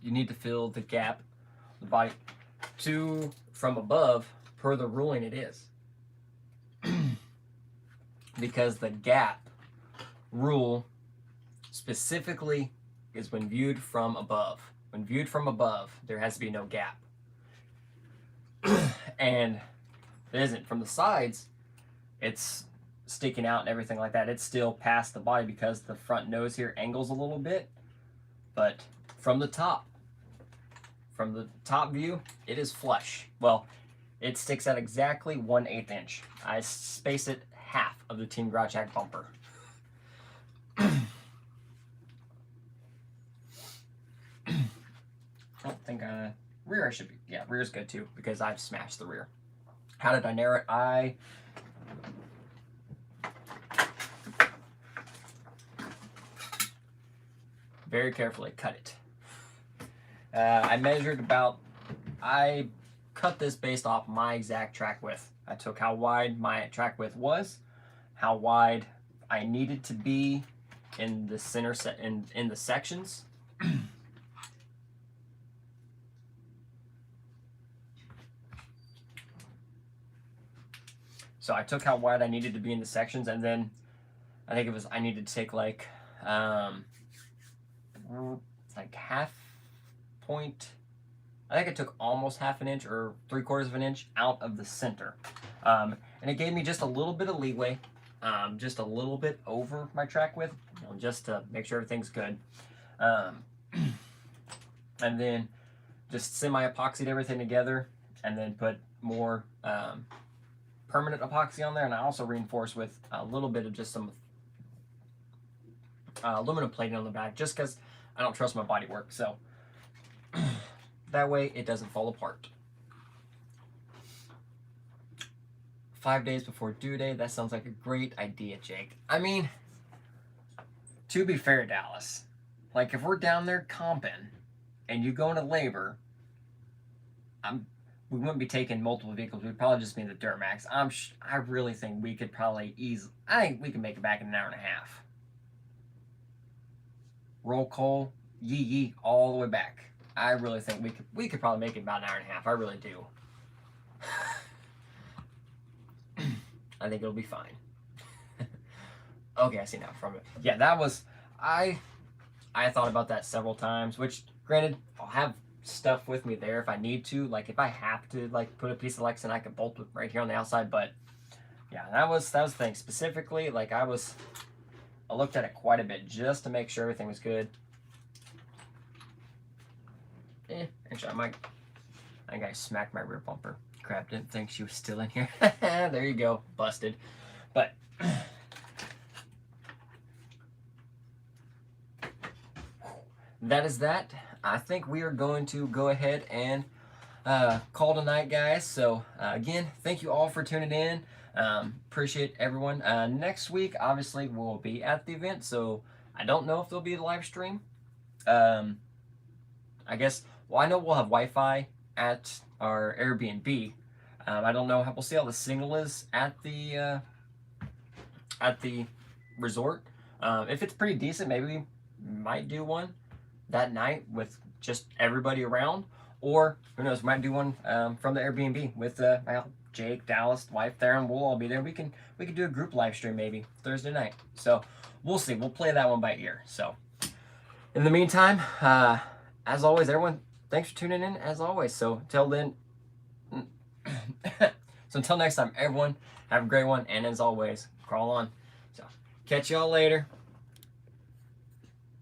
you need to fill the gap, the body, from above per the ruling it is. Because the gap rule specifically is when viewed from above. When viewed from above, there has to be no gap. And it isn't. From the sides, it's sticking out and everything like that. It's still past the body because the front nose here angles a little bit. But from the top view, it is flush. Well, it sticks out exactly 1/8 inch. I space it half of the Team Garage Hack bumper. I don't think rear I should be, yeah, rear's good too because I've smashed the rear. How did I narrow it? I very carefully cut it. I measured about, I cut this based off my exact track width. I took how wide my track width was, how wide I needed to be in the center in the sections. So I took how wide I needed to be in the sections, and then I think it was I needed to take like half point. I think I took almost half an inch or 3/4 of an inch out of the center, and it gave me just a little bit of leeway, just a little bit over my track width, you know, just to make sure everything's good, and then just semi-epoxied everything together, and then put more permanent epoxy on there, and I also reinforced with a little bit of just some aluminum plating on the back, just because I don't trust my body work, so that way it doesn't fall apart. 5 days before due date, that sounds like a great idea, Jake. I mean, to be fair, Dallas, like if we're down there comping and you go into labor, we wouldn't be taking multiple vehicles. We'd probably just be in the Duramax. I really think we could probably I think we can make it back in an hour and a half. Roll call, yee, all the way back. I really think we could probably make it about an hour and a half. I really do. I think it'll be fine. Okay, I see now from it. Yeah, that was I thought about that several times, which granted, I'll have stuff with me there if I need to. Like if I have to like put a piece of Lexan, I can bolt it right here on the outside. But yeah, that was the thing. Specifically, like I looked at it quite a bit just to make sure everything was good. Actually, I think I smacked my rear bumper. Crap, didn't think she was still in here. There you go, busted. But that is that. I think we are going to go ahead and call tonight, guys. So again, thank you all for tuning in. Appreciate everyone. Next week, obviously, we'll be at the event, so I don't know if there'll be a live stream. I guess, well, I know we'll have Wi-Fi at our Airbnb. I don't know, we'll see how the signal is at the resort. If it's pretty decent, maybe we might do one that night with just everybody around, or who knows, we might do one from the Airbnb with Jake, Dallas, wife there, and we'll all be there. We can do a group live stream maybe Thursday night. So we'll see. We'll play that one by ear. So in the meantime, as always, everyone, thanks for tuning in as always. So until then, so until next time, everyone, have a great one, and as always, crawl on. So catch y'all later.